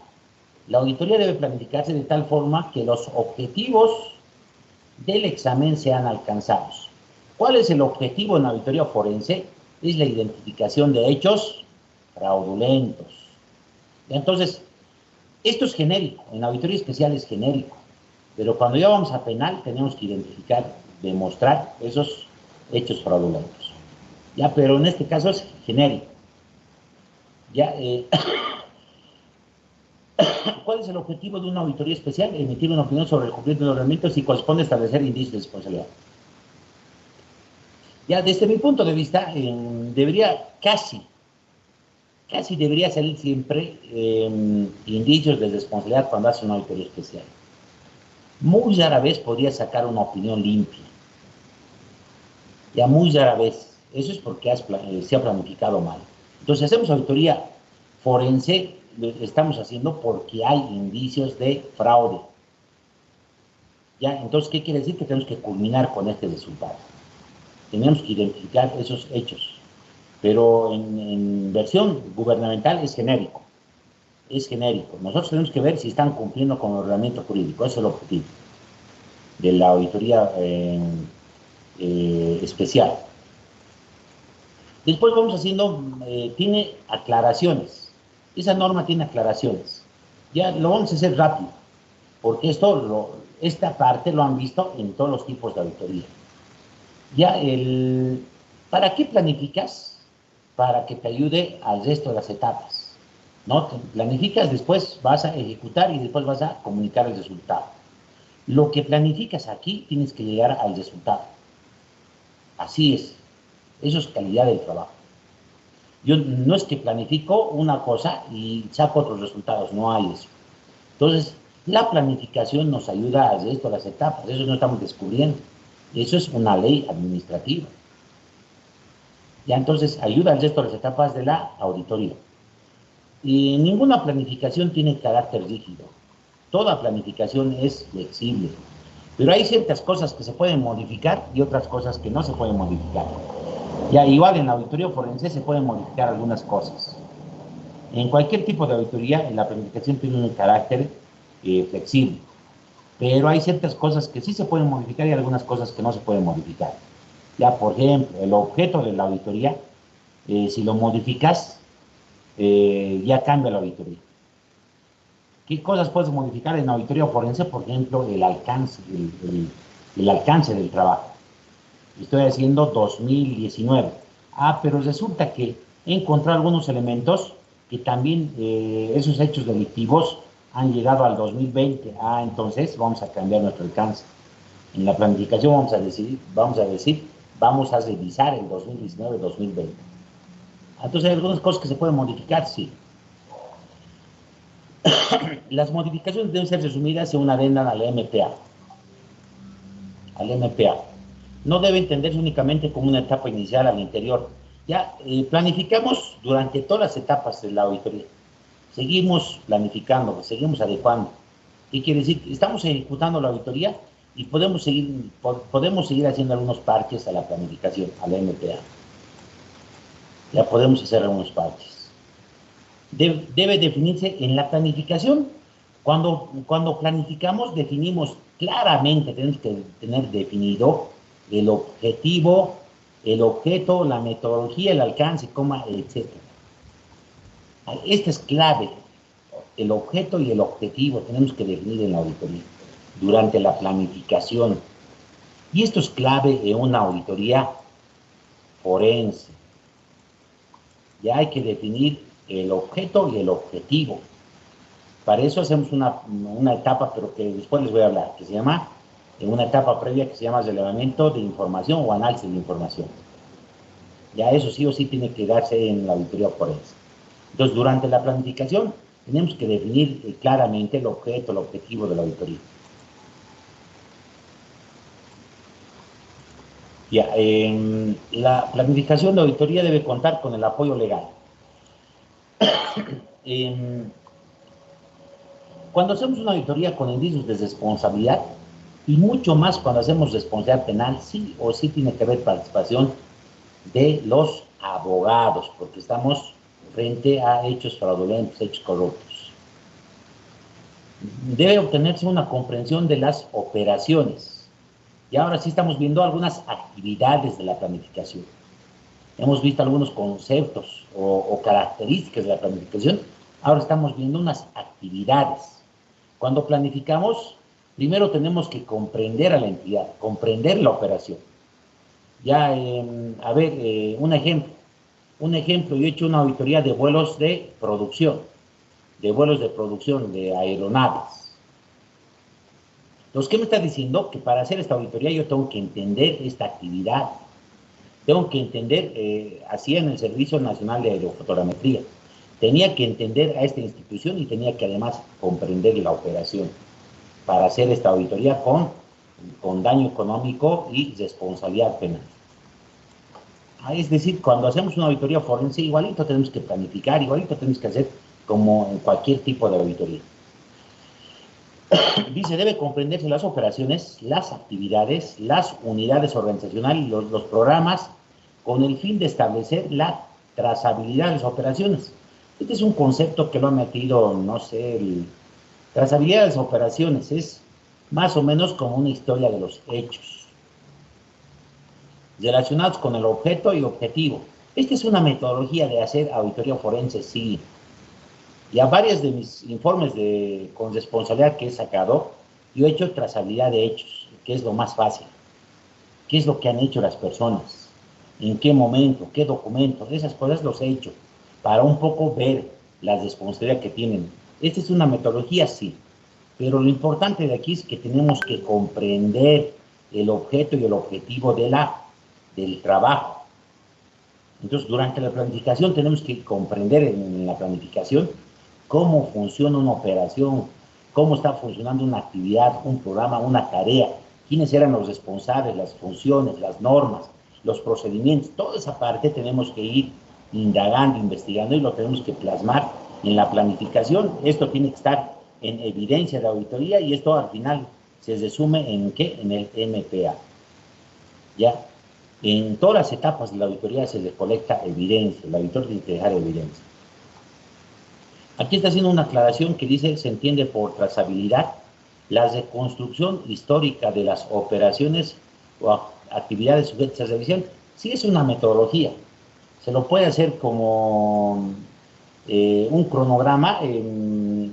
la auditoría debe planificarse de tal forma que los objetivos del examen sean alcanzados. ¿Cuál es el objetivo en la auditoría forense? Es la identificación de hechos fraudulentos. Entonces, esto es genérico, en la auditoría especial es genérico, pero cuando ya vamos a penal tenemos que identificar, demostrar esos hechos fraudulentos. Ya, pero en este caso es genérico. Ya, ¿cuál es el objetivo de una auditoría especial? Emitir una opinión sobre el cumplimiento de los reglamentos y corresponde establecer indicios de responsabilidad. Ya, desde mi punto de vista, debería casi debería salir siempre indicios de responsabilidad cuando hace una auditoría especial. Muy rara vez podría sacar una opinión limpia. Ya, muy rara vez. Eso es porque se ha planificado mal. Entonces, hacemos auditoría forense, lo estamos haciendo porque hay indicios de fraude. Ya, entonces, ¿qué quiere decir? Que tenemos que culminar con este resultado. Tenemos que identificar esos hechos. Pero en versión gubernamental es genérico. Es genérico. Nosotros tenemos que ver si están cumpliendo con el ordenamiento jurídico. Ese es el objetivo de la auditoría especial. Después vamos haciendo, tiene aclaraciones. Esa norma tiene aclaraciones. Ya lo vamos a hacer rápido, porque esta parte lo han visto en todos los tipos de auditoría. Ya, ¿para qué planificas? Para que te ayude al resto de las etapas. ¿no? Planificas, después vas a ejecutar y después vas a comunicar el resultado. Lo que planificas aquí, tienes que llegar al resultado. Así es. Eso es calidad del trabajo. Yo no es que planifico una cosa y saco otros resultados, no hay eso. Entonces, la planificación nos ayuda a hacer esto, las etapas, eso no estamos descubriendo. Eso es una ley administrativa. Ya entonces ayuda al resto de las etapas de la auditoría. Y ninguna planificación tiene carácter rígido. Toda planificación es flexible. Pero hay ciertas cosas que se pueden modificar y otras cosas que no se pueden modificar. Ya igual en la auditoría forense se pueden modificar algunas cosas. En cualquier tipo de auditoría, la planificación tiene un carácter flexible. Pero hay ciertas cosas que sí se pueden modificar y algunas cosas que no se pueden modificar. Ya, por ejemplo, el objeto de la auditoría, si lo modificas, ya cambia la auditoría. ¿Qué cosas puedes modificar en la auditoría forense? Por ejemplo, el alcance del trabajo. Estoy haciendo 2019. Pero resulta que he encontrado algunos elementos que también esos hechos delictivos han llegado al 2020. Entonces vamos a cambiar nuestro alcance. En la planificación vamos a revisar el 2019-2020. Entonces hay algunas cosas que se pueden modificar, sí. Las modificaciones deben ser resumidas en una adenda al MPA. No debe entenderse únicamente como una etapa inicial al interior. Ya planificamos durante todas las etapas de la auditoría. Seguimos planificando, seguimos adecuando. ¿Qué quiere decir? Estamos ejecutando la auditoría y podemos seguir haciendo algunos parches a la planificación, a la MPA. Ya podemos hacer algunos parches. Debe definirse en la planificación. Cuando planificamos, definimos claramente, tenemos que tener definido el objetivo, el objeto, la metodología, el alcance, etc. Esta es clave. El objeto y el objetivo tenemos que definir en la auditoría durante la planificación. Y esto es clave en una auditoría forense. Ya hay que definir el objeto y el objetivo. Para eso hacemos una etapa, pero que después les voy a hablar, que se llama, en una etapa previa que se llama relevamiento de información o análisis de información. Ya eso sí o sí tiene que darse en la auditoría forense. Entonces, durante la planificación, tenemos que definir claramente el objeto, el objetivo de la auditoría. Ya, la planificación de auditoría debe contar con el apoyo legal. Cuando hacemos una auditoría con indicios de responsabilidad, y mucho más cuando hacemos responsabilidad penal, sí o sí tiene que haber participación de los abogados, porque estamos frente a hechos fraudulentos, hechos corruptos. Debe obtenerse una comprensión de las operaciones. Y ahora sí estamos viendo algunas actividades de la planificación. Hemos visto algunos conceptos o características de la planificación. Ahora estamos viendo unas actividades. Cuando planificamos, primero tenemos que comprender a la entidad, comprender la operación. Ya, un ejemplo. Yo he hecho una auditoría de vuelos de producción, de aeronaves. Entonces, ¿qué me está diciendo? Que para hacer esta auditoría yo tengo que entender esta actividad. Tengo que entender, así en el Servicio Nacional de Aerofotogrametría, tenía que entender a esta institución y tenía que además comprender la operación para hacer esta auditoría con daño económico y responsabilidad penal. Es decir, cuando hacemos una auditoría forense, igualito tenemos que planificar, igualito tenemos que hacer como en cualquier tipo de auditoría. Dice, debe comprenderse las operaciones, las actividades, las unidades organizacionales, los programas, con el fin de establecer la trazabilidad de las operaciones. Este es un concepto que lo ha metido, no sé, trazabilidad de las operaciones es más o menos como una historia de los hechos, relacionados con el objeto y objetivo. Esta es una metodología de hacer auditoría forense, sí. Y a varios de mis informes con responsabilidad que he sacado, yo he hecho trazabilidad de hechos, que es lo más fácil. ¿Qué es lo que han hecho las personas? ¿En qué momento? ¿Qué documentos? Esas cosas los he hecho para un poco ver las responsabilidades que tienen. Esta es una metodología, sí, pero lo importante de aquí es que tenemos que comprender el objeto y el objetivo del trabajo. Entonces, durante la planificación tenemos que comprender en la planificación cómo funciona una operación, cómo está funcionando una actividad, un programa, una tarea, quiénes eran los responsables, las funciones, las normas, los procedimientos. Toda esa parte tenemos que ir indagando, investigando y lo tenemos que plasmar en la planificación. Esto tiene que estar en evidencia de auditoría y esto al final se resume en ¿qué? En el MPA. ¿Ya? En todas las etapas de la auditoría se le colecta evidencia, el auditor tiene que dejar evidencia. Aquí está haciendo una aclaración que dice, se entiende por trazabilidad la reconstrucción histórica de las operaciones o actividades sujetas a revisión. Sí es una metodología, se lo puede hacer como un cronograma de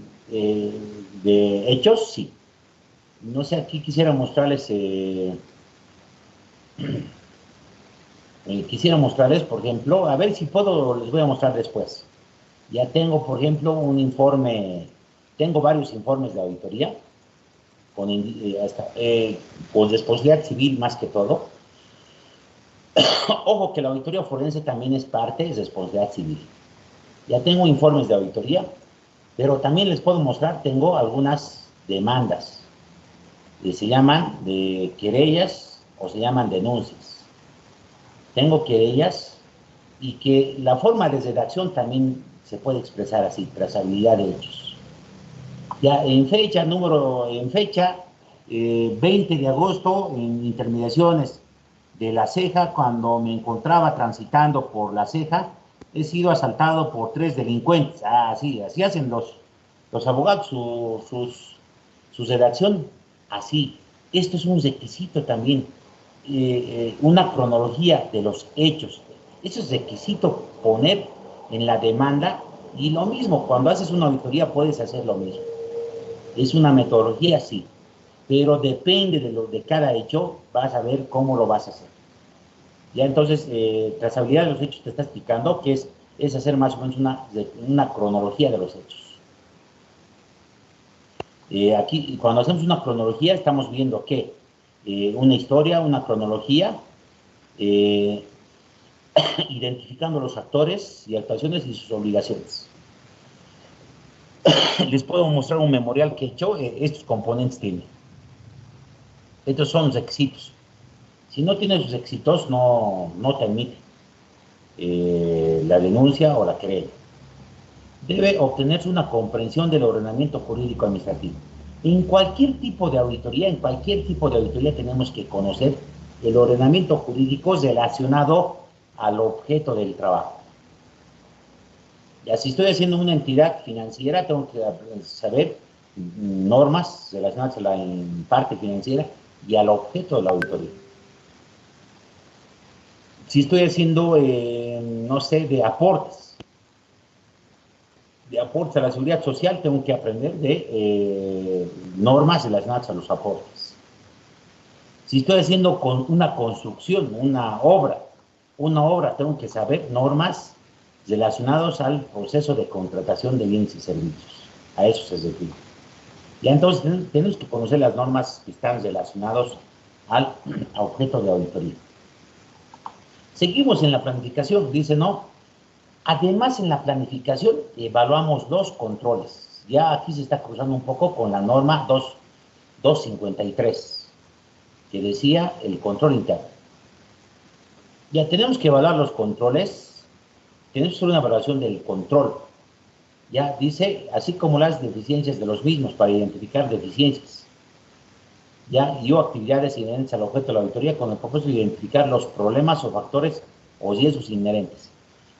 hechos, sí. No sé, aquí quisiera mostrarles... quisiera mostrarles, por ejemplo, a ver si puedo, les voy a mostrar después. Ya tengo, por ejemplo, un informe, tengo varios informes de auditoría, con responsabilidad civil más que todo. Ojo que la auditoría forense también es parte de responsabilidad civil. Ya tengo informes de auditoría, pero también les puedo mostrar, tengo algunas demandas, que se llaman de querellas o se llaman denuncias. Tengo querellas y que la forma de redacción también se puede expresar así, trazabilidad de hechos. Ya en fecha, 20 de agosto, en intermediaciones de La Ceja, cuando me encontraba transitando por La Ceja, he sido asaltado por 3 delincuentes. Así hacen los abogados su redacción, así. Esto es un requisito también. Una cronología de los hechos. Eso es requisito poner en la demanda y lo mismo, cuando haces una auditoría puedes hacer lo mismo. Es una metodología, sí, pero depende de cada hecho, vas a ver cómo lo vas a hacer. Ya entonces, trazabilidad de los hechos te está explicando que es hacer más o menos una cronología de los hechos. Aquí, cuando hacemos una cronología, estamos viendo que una historia, una cronología, identificando los actores y actuaciones y sus obligaciones. Les puedo mostrar un memorial que he hecho, estos componentes tienen. Estos son los requisitos. Si no tiene sus requisitos, no te admite la denuncia o la querella. Debe obtenerse una comprensión del ordenamiento jurídico administrativo. En cualquier tipo de auditoría, tenemos que conocer el ordenamiento jurídico relacionado al objeto del trabajo. Ya si estoy haciendo una entidad financiera, tengo que saber normas relacionadas a la parte financiera y al objeto de la auditoría. Si estoy haciendo, no sé, de aportes a la seguridad social, tengo que aprender de normas relacionadas a los aportes. Si estoy haciendo con una construcción, una obra, tengo que saber normas relacionadas al proceso de contratación de bienes y servicios. A eso se refiere. Ya entonces tenemos que conocer las normas que están relacionadas al objeto de auditoría. Seguimos en la planificación, dice no. Además, en la planificación evaluamos los controles. Ya aquí se está cruzando un poco con la norma 253, que decía el control interno. Ya tenemos que evaluar los controles, tenemos que hacer una evaluación del control. Ya dice, así como las deficiencias de los mismos para identificar deficiencias. Ya, y actividades inherentes al objeto de la auditoría con el propósito de identificar los problemas o factores o riesgos inherentes.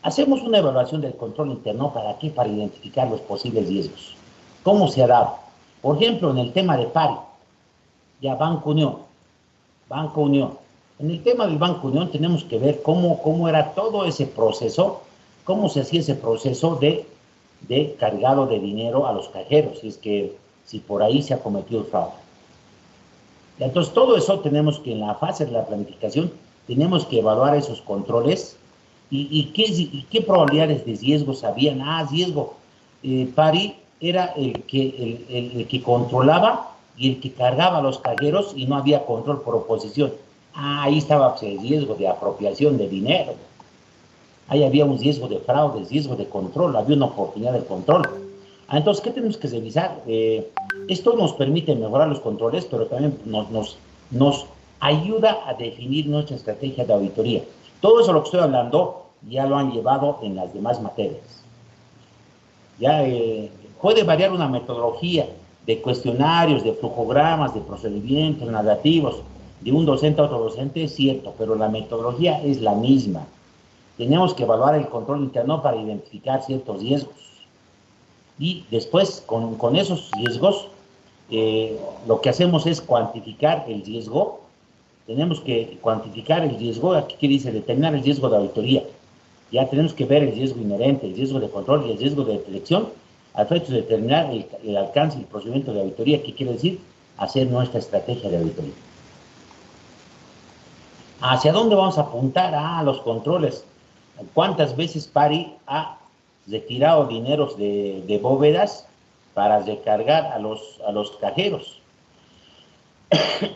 Hacemos una evaluación del control interno, ¿para qué? Para identificar los posibles riesgos. ¿Cómo se ha dado? Por ejemplo, en el tema de PARI, ya Banco Unión. En el tema del Banco Unión tenemos que ver cómo era todo ese proceso, cómo se hacía ese proceso de cargado de dinero a los cajeros, si por ahí se ha cometido el fraude. Entonces, todo eso tenemos que, en la fase de la planificación, tenemos que evaluar esos controles y qué probabilidades de riesgos habían. Riesgo, Pari era el que controlaba y el que cargaba a los cajeros y no había control por oposición. Ahí estaba pues, el riesgo de apropiación de dinero. Ahí había un riesgo de fraude, riesgo de control, había una oportunidad de control. Entonces, ¿qué tenemos que revisar? Esto nos permite mejorar los controles, pero también nos ayuda a definir nuestra estrategia de auditoría. Todo eso lo que estoy hablando ya lo han llevado en las demás materias. Ya puede variar una metodología de cuestionarios, de flujogramas, de procedimientos narrativos, de un docente a otro docente, es cierto, pero la metodología es la misma. Tenemos que evaluar el control interno para identificar ciertos riesgos. Y después, con esos riesgos, lo que hacemos es cuantificar el riesgo. Tenemos que cuantificar el riesgo, aquí que dice determinar el riesgo de auditoría. Ya tenemos que ver el riesgo inherente, el riesgo de control y el riesgo de detección, al efecto de determinar el alcance y el procedimiento de auditoría, que quiere decir hacer nuestra estrategia de auditoría. ¿Hacia dónde vamos a apuntar? Los controles. ¿Cuántas veces Pari ha retirado dineros de bóvedas para recargar a los cajeros?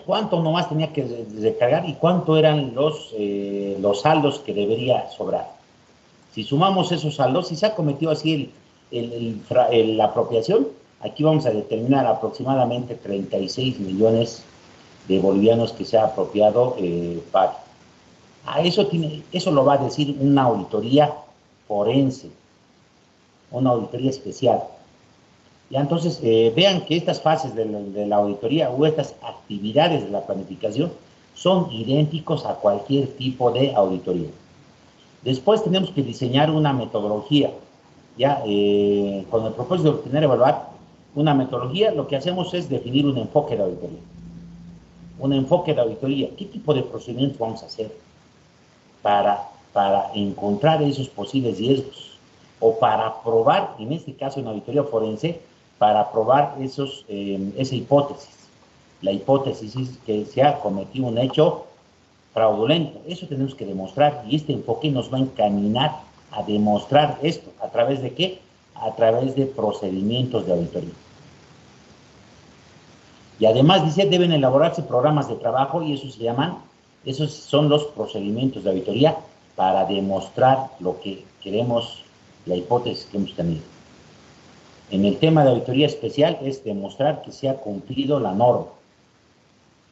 ¿Cuánto nomás tenía que recargar y cuánto eran los saldos que debería sobrar? Si sumamos esos saldos, si se ha cometido así la apropiación, aquí vamos a determinar aproximadamente 36 millones de bolivianos que se ha apropiado Pari. Eso lo va a decir una auditoría forense, una auditoría especial. Ya entonces, vean que estas fases de la auditoría o estas actividades de la planificación son idénticos a cualquier tipo de auditoría. Después tenemos que diseñar una metodología, ya con el propósito de obtener y evaluar una metodología, lo que hacemos es definir un enfoque de auditoría. Un enfoque de auditoría, ¿qué tipo de procedimientos vamos a hacer para encontrar esos posibles riesgos? O para probar, en este caso en auditoría forense, para probar esa hipótesis. La hipótesis es que se ha cometido un hecho fraudulento. Eso tenemos que demostrar y este enfoque nos va a encaminar a demostrar esto. ¿A través de qué? A través de procedimientos de auditoría. Y además dice, deben elaborarse programas de trabajo y esos son los procedimientos de auditoría para demostrar lo que queremos, la hipótesis que hemos tenido. En el tema de auditoría especial es demostrar que se ha cumplido la norma.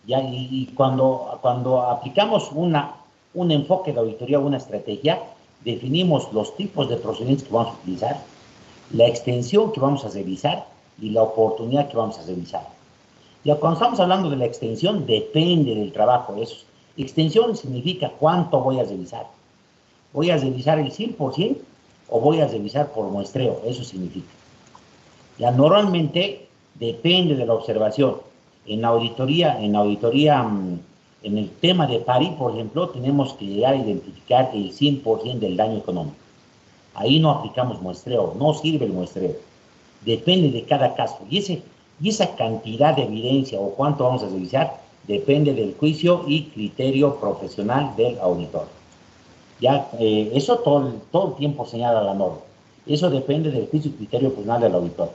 ¿Ya? Y cuando aplicamos un enfoque de auditoría, una estrategia, definimos los tipos de procedimientos que vamos a utilizar, la extensión que vamos a revisar y la oportunidad que vamos a revisar. Ya cuando estamos hablando de la extensión, depende del trabajo. Extensión significa cuánto voy a revisar. ¿Voy a revisar el 100% o voy a revisar por muestreo? Eso significa. Ya normalmente depende de la observación. En auditoría, en el tema de Pari, por ejemplo, tenemos que llegar a identificar el 100% del daño económico. Ahí no aplicamos muestreo, no sirve el muestreo. Depende de cada caso. Y esa cantidad de evidencia o cuánto vamos a revisar depende del juicio y criterio profesional del auditor. Ya, eso todo el tiempo señala la norma. Eso depende del juicio y criterio profesional del auditor.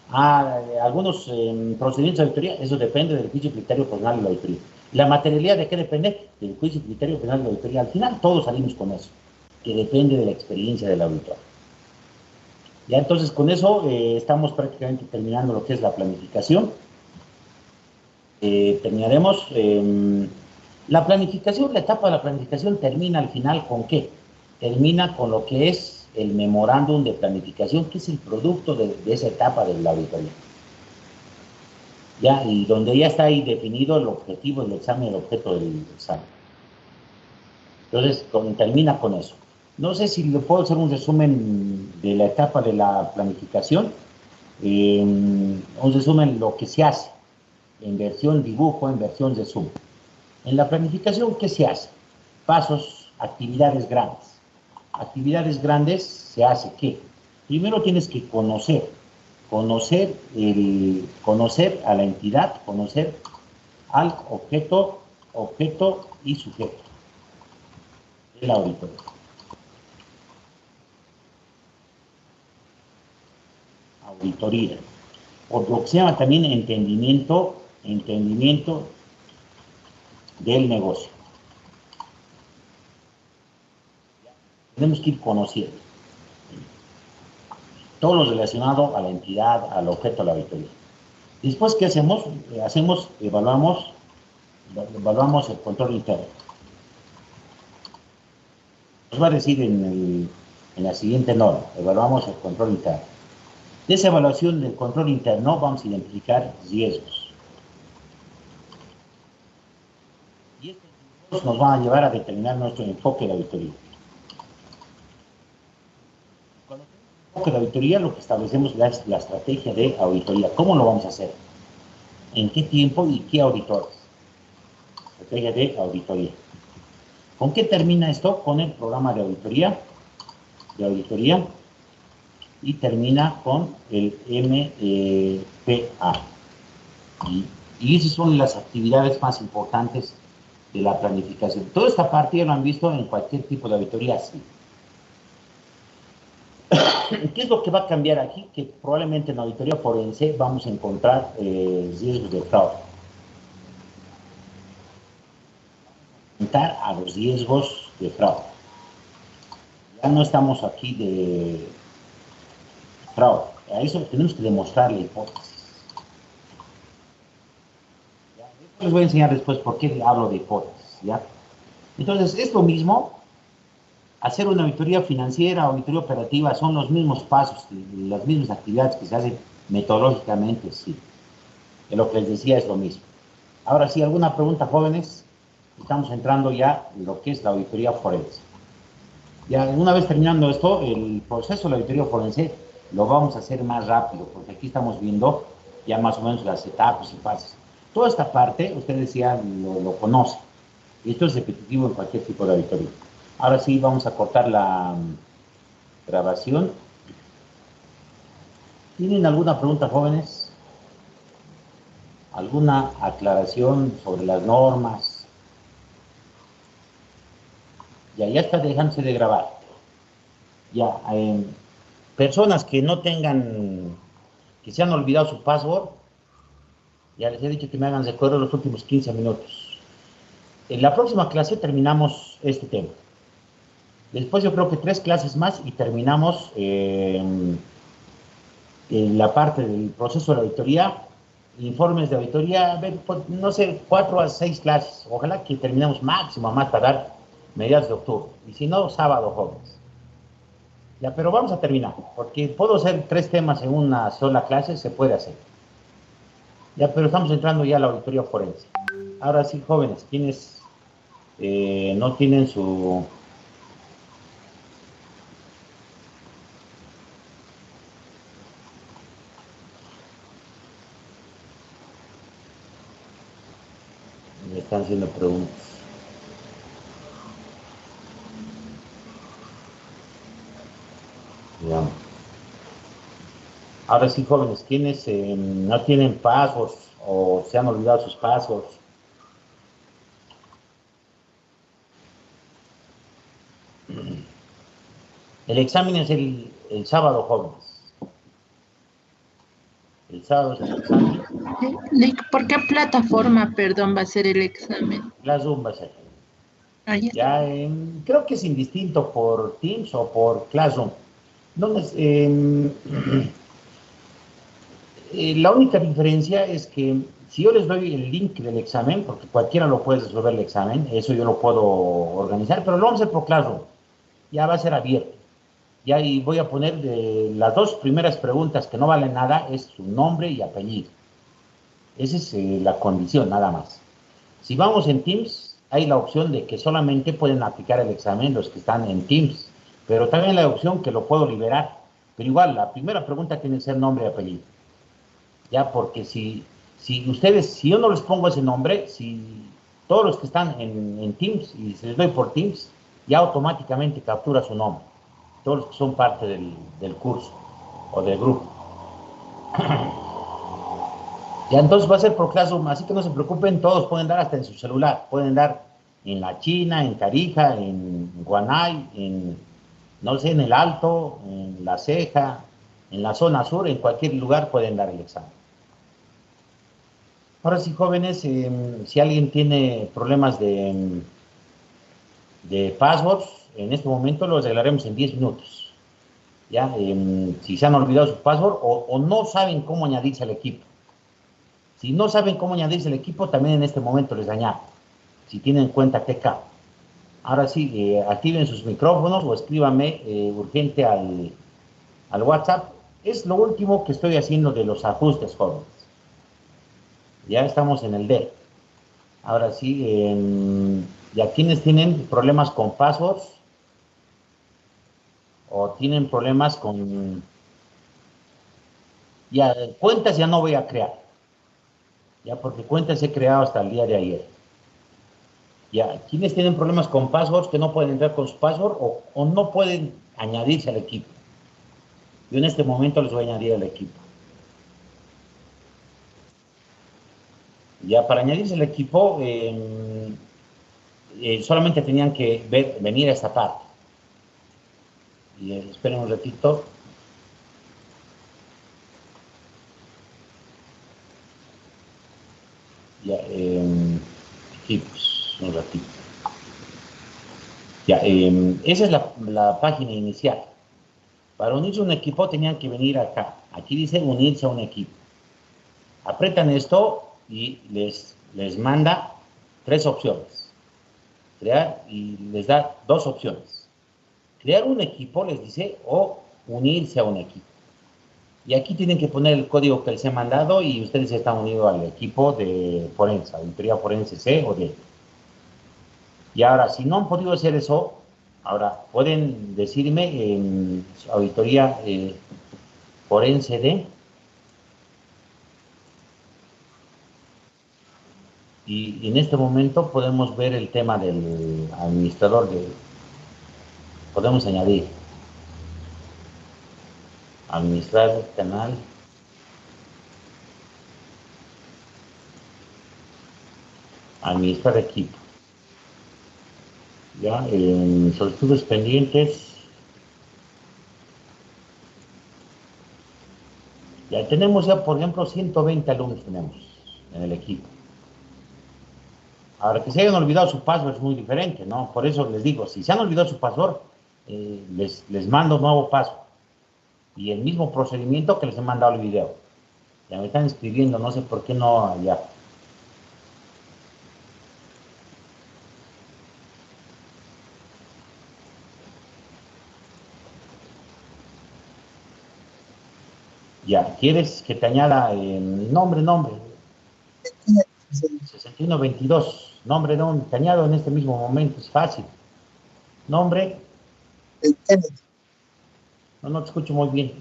Algunos procedimientos de auditoría, eso depende del juicio y criterio profesional de la auditoría. ¿La materialidad de qué depende? Del juicio y criterio profesional de la auditoría. Al final todos salimos con eso, que depende de la experiencia del auditor. Ya entonces con eso estamos prácticamente terminando lo que es la planificación. Terminaremos. La planificación, la etapa de la planificación termina al final ¿con qué? Termina con lo que es el memorándum de planificación, que es el producto de esa etapa de la auditoría. Ya, y donde ya está ahí definido el objetivo del examen, el objeto del examen. Entonces, termina con eso. No sé si le puedo hacer un resumen de la etapa de la planificación. Un resumen de lo que se hace en versión dibujo, en versión resumen. En la planificación, ¿qué se hace? Pasos, actividades grandes. Actividades grandes se hace ¿qué? Primero tienes que conocer a la entidad, conocer al objeto y sujeto de la auditoría. auditoría, por lo que se llama también entendimiento del negocio. Tenemos que ir conociendo todo lo relacionado a la entidad, al objeto de la auditoría. Después, ¿qué hacemos? Evaluamos el control interno. Nos va a decir en la siguiente norma, evaluamos el control interno. De esa evaluación del control interno vamos a identificar riesgos. Y estos riesgos nos van a llevar a determinar nuestro enfoque de auditoría. Cuando tenemos enfoque de auditoría, lo que establecemos es la estrategia de auditoría. ¿Cómo lo vamos a hacer? ¿En qué tiempo y qué auditores? Estrategia de auditoría. ¿Con qué termina esto? Con el programa de auditoría, y termina con el MPA. Y esas son las actividades más importantes de la planificación. Toda esta parte ya lo han visto en cualquier tipo de auditoría, sí. ¿Qué es lo que va a cambiar aquí? Que probablemente en la auditoría forense vamos a encontrar riesgos de fraude. A los riesgos de fraude. Ya no estamos aquí de fraude. A eso tenemos que demostrar la hipótesis. ¿Ya? Les voy a enseñar después por qué hablo de hipótesis. ¿Ya? Entonces, es lo mismo. Hacer una auditoría financiera, auditoría operativa, son los mismos pasos, las mismas actividades que se hacen metodológicamente, sí. De lo que les decía es lo mismo. Ahora sí, ¿alguna pregunta, jóvenes? Estamos entrando ya en lo que es la auditoría forense. Ya una vez terminando esto, el proceso de la auditoría forense lo vamos a hacer más rápido, porque aquí estamos viendo ya más o menos las etapas y fases. Toda esta parte, ustedes ya lo conocen. Esto es repetitivo en cualquier tipo de auditoría. Ahora sí, vamos a cortar la grabación. ¿Tienen alguna pregunta, jóvenes? ¿Alguna aclaración sobre las normas? Ya está dejándose de grabar. Ya, personas que no tengan, que se han olvidado su password, ya les he dicho que me hagan recuerdo los últimos 15 minutos. En la próxima clase terminamos este tema. Después yo creo que 3 clases más y terminamos en la parte del proceso de auditoría, informes de auditoría, no sé, 4 a 6 clases. Ojalá que terminemos máximo a más tardar mediados de octubre. Y si no, sábado, jóvenes. Ya, pero vamos a terminar, porque puedo hacer 3 temas en una sola clase, se puede hacer. Ya, pero estamos entrando ya a la auditoría forense. Ahora sí, jóvenes, quienes no tienen su... Me están haciendo preguntas. Ya. Ahora sí, jóvenes, quienes no tienen pasos o se han olvidado sus pasos. El examen es el sábado, jóvenes. El sábado es el examen. ¿Por qué plataforma, perdón, va a ser el examen? Classroom va a ser. Ahí está. Ya, creo que es indistinto por Teams o por Classroom. No, la única diferencia es que si yo les doy el link del examen, porque cualquiera lo puede resolver el examen, eso yo lo puedo organizar, pero lo vamos a hacer por Classroom. Ya va a ser abierto. Ya, y voy a poner de las 2 primeras preguntas que no valen nada, es su nombre y apellido. Esa es la condición, nada más. Si vamos en Teams, hay la opción de que solamente pueden aplicar el examen los que están en Teams, pero también la opción que lo puedo liberar. Pero igual, la primera pregunta tiene que ser nombre y apellido. Ya, porque si yo no les pongo ese nombre, si todos los que están en Teams, y se les doy por Teams, ya automáticamente captura su nombre. Todos los que son parte del curso o del grupo. Ya, entonces va a ser por Classroom, así que no se preocupen, todos pueden dar hasta en su celular, pueden dar en La China, en Tarija, en Guanay, en, no sé, en El Alto, en La Ceja, En la zona sur, en cualquier lugar pueden dar el examen. Ahora sí, jóvenes, si alguien tiene problemas de passwords, en este momento los arreglaremos en 10 minutos. ¿Ya? Si se han olvidado su password o no saben cómo añadirse al equipo. Si no saben cómo añadirse al equipo, también en este momento les añado. Si tienen cuenta TK. Ahora sí, activen sus micrófonos o escríbanme urgente al WhatsApp. Es lo último que estoy haciendo de los ajustes, jóvenes. Ya estamos en el D. Ahora sí, ya quienes tienen problemas con passwords o tienen problemas con... Ya, cuentas ya no voy a crear. Ya, porque cuentas he creado hasta el día de ayer. Ya, quienes tienen problemas con passwords que no pueden entrar con su password o no pueden añadirse al equipo. Yo en este momento les voy a añadir al equipo. Ya, para añadirse al equipo, solamente tenían que venir a esta parte. Y esperen un ratito. Ya, equipos, un ratito. Ya, esa es la página inicial. Para unirse a un equipo tenían que venir acá. Aquí dice unirse a un equipo. Apretan esto y les manda 3 opciones. Crear y les da 2 opciones. Crear un equipo les dice o unirse a un equipo. Y aquí tienen que poner el código que les he mandado y ustedes están unidos al equipo de forense, auditoría forense C o D. Y ahora, si no han podido hacer eso, ahora pueden decirme en auditoría forense D. Y en este momento podemos ver el tema del administrador. Podemos añadir. Administrar el canal. Administrar equipo. Ya, en solicitudes pendientes. Ya tenemos ya, por ejemplo, 120 alumnos tenemos en el equipo. Ahora, que se hayan olvidado su password es muy diferente, ¿no? Por eso les digo, si se han olvidado su password, les mando un nuevo password. Y el mismo procedimiento que les he mandado el video. Ya me están escribiendo, no sé por qué no, ya. Ya, ¿quieres que te añada nombre? 6122, nombre, te añado en este mismo momento, es fácil. Nombre. No te escucho muy bien.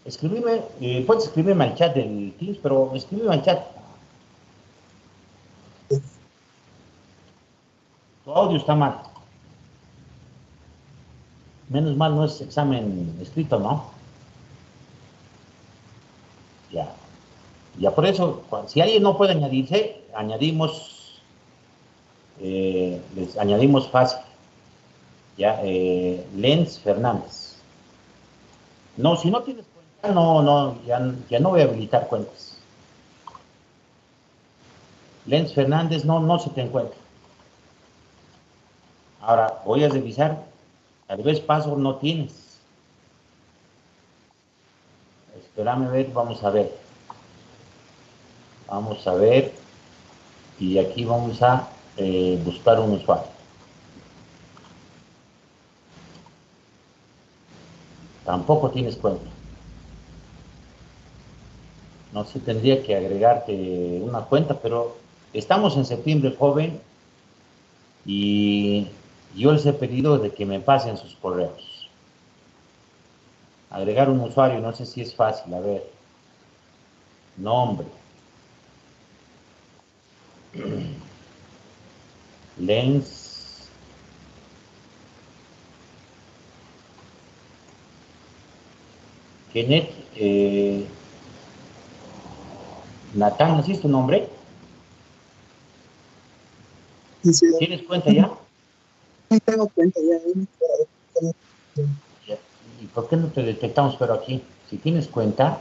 Escríbeme, puedes escribirme al chat del Teams, pero escríbeme al chat. Tu audio está mal. Menos mal no es examen escrito, ¿no? Ya. Ya por eso, si alguien no puede añadirse, les añadimos fácil. Ya, Lenz Fernández. No, si no tienes cuenta, ya no voy a habilitar cuentas. Lenz Fernández no se te encuentra. Ahora voy a revisar. Tal vez password no tienes. Espérame a ver, vamos a ver. Vamos a ver. Y aquí vamos a buscar un usuario. Tampoco tienes cuenta. No sé, tendría que agregarte una cuenta, pero estamos en septiembre, joven, y yo les he pedido de que me pasen sus correos. Agregar un usuario, no sé si es fácil, a ver. Nombre. Lens. Kenneth. Natán, ¿así es tu nombre? Sí. ¿Tienes cuenta ya? Sí, tengo cuenta ya. ¿Y por qué no te detectamos pero aquí? Si tienes cuenta,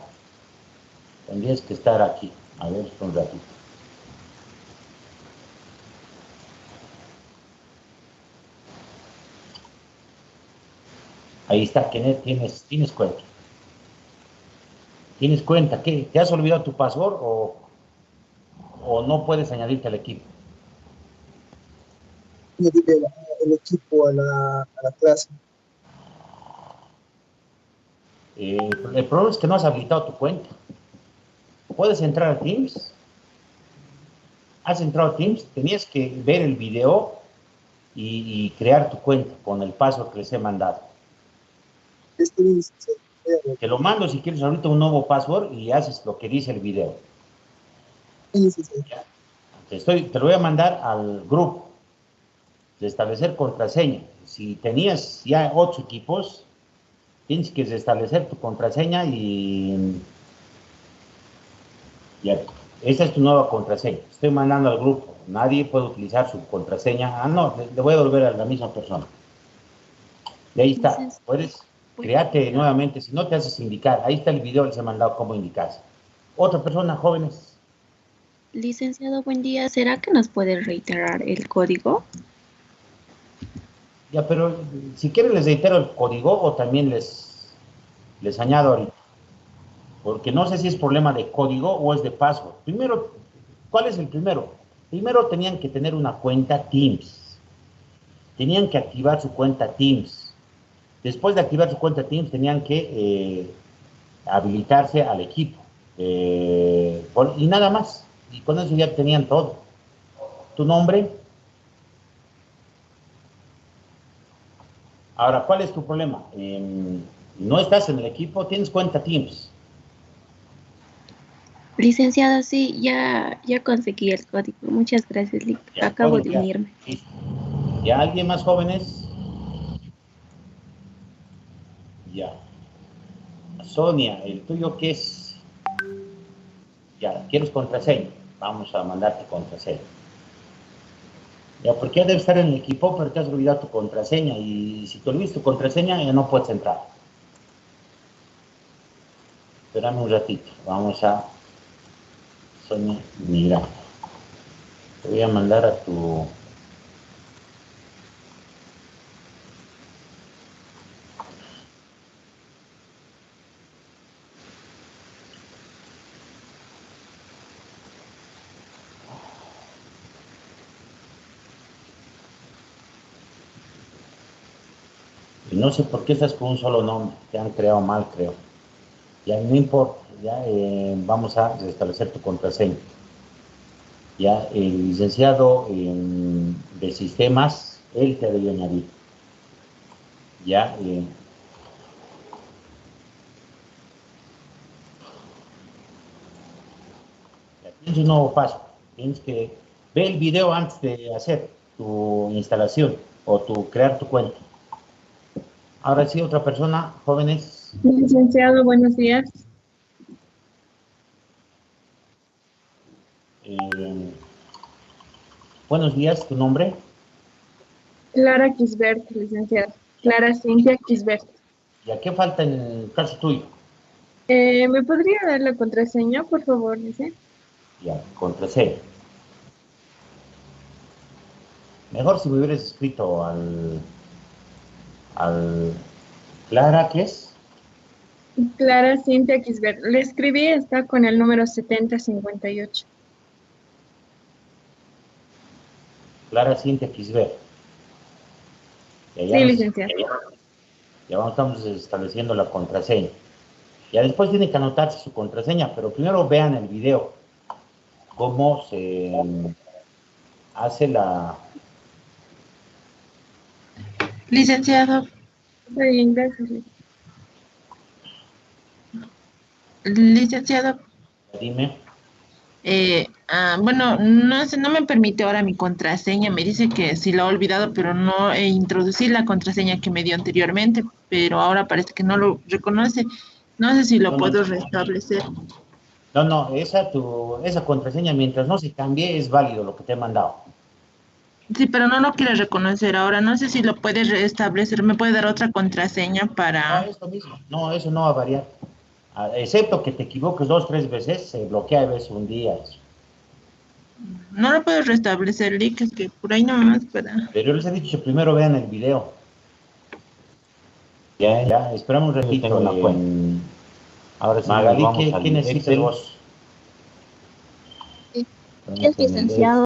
tendrías que estar aquí. A ver, un ratito. Ahí está, Kenneth, tienes cuenta. ¿Tienes cuenta? ¿Qué? ¿Te has olvidado tu password o no puedes añadirte al equipo? Añadir el equipo a la clase. El problema es que no has habilitado tu cuenta. ¿Puedes entrar a Teams? ¿Has entrado a Teams? Tenías que ver el video y crear tu cuenta con el password que les he mandado. Te lo mando si quieres ahorita un nuevo password y haces lo que dice el video. Te lo voy a mandar al grupo de establecer contraseña. Si tenías ya 8 equipos, tienes que restablecer tu contraseña y ya. Esa es tu nueva contraseña. Estoy mandando al grupo. Nadie puede utilizar su contraseña. Ah, no, le voy a devolver a la misma persona. Y ahí está. Puedes crearte nuevamente. Si no te haces indicar, ahí está el video, les he mandado cómo indicarse. Otra persona, jóvenes. Licenciado, buen día. ¿Será que nos puede reiterar el código? Ya, pero si quieren les reitero el código o también les añado ahorita. Porque no sé si es problema de código o es de password. Primero, ¿cuál es el primero? Primero tenían que tener una cuenta Teams. Tenían que activar su cuenta Teams. Después de activar su cuenta Teams, tenían que habilitarse al equipo. Y nada más. Y con eso ya tenían todo. ¿Tu nombre? Ahora, ¿cuál es tu problema? No estás en el equipo, tienes cuenta Teams. Licenciado, sí, ya conseguí el código. Muchas gracias, Ya, acabo bueno, de ya, unirme. listo. ¿Ya alguien más jóvenes? Ya. Sonia, ¿el tuyo qué es? Ya, ¿quieres contraseña? Vamos a mandarte contraseña. Ya, porque ya debes estar en el equipo, pero te has olvidado tu contraseña. Y si te olvidas tu contraseña, ya no puedes entrar. Espérame un ratito. Vamos a... Sonia, mira. Te voy a mandar a tu... Y no sé por qué estás con un solo nombre. Te han creado mal, creo. Ya no importa. Ya vamos a restablecer tu contraseña. Ya el licenciado de sistemas, él te debe añadir. Ya, ya tienes un nuevo paso. Tienes que ver el video antes de hacer tu instalación o crear tu cuenta. Ahora sí, otra persona, jóvenes. Licenciado, buenos días. Buenos días, ¿tu nombre? Clara Quisbert, licenciado. Clara Cintia Quisbert. ¿Y a qué falta en el caso tuyo? ¿Me podría dar la contraseña, por favor, dice? Ya, contraseña. Mejor si me hubieras escrito al Clara, ¿qué es? Clara Cintia Quisbert. Le escribí, está con el número 7058. Clara Cintia Quisbert. Sí, licenciado. Ya estamos estableciendo la contraseña. Ya después tiene que anotarse su contraseña, pero primero vean el video, cómo se hace la... Licenciado, Está bien, gracias. licenciado, Dime. bueno, no sé, no me permite ahora mi contraseña, me dice que sí lo he olvidado, pero no introducí la contraseña que me dio anteriormente, pero ahora parece que no lo reconoce. No sé si lo puedo restablecer. No, esa contraseña, mientras no se cambie, es válido lo que te he mandado. Sí, pero no lo quiere reconocer ahora. No sé si lo puede restablecer. ¿Me puede dar otra contraseña No, para...? es lo mismo. No, eso no va a variar. Excepto que te equivoques 2, 3 veces, se bloquea a veces un día. No lo puedo restablecer, Lick, es que por ahí nomás para... Pero yo les he dicho que primero vean el video. Ya, esperamos un ratito. Tengo una cuenta. Ahora sí, Magali, vamos ¿qué al necesitas Excel. vos? Es licenciado.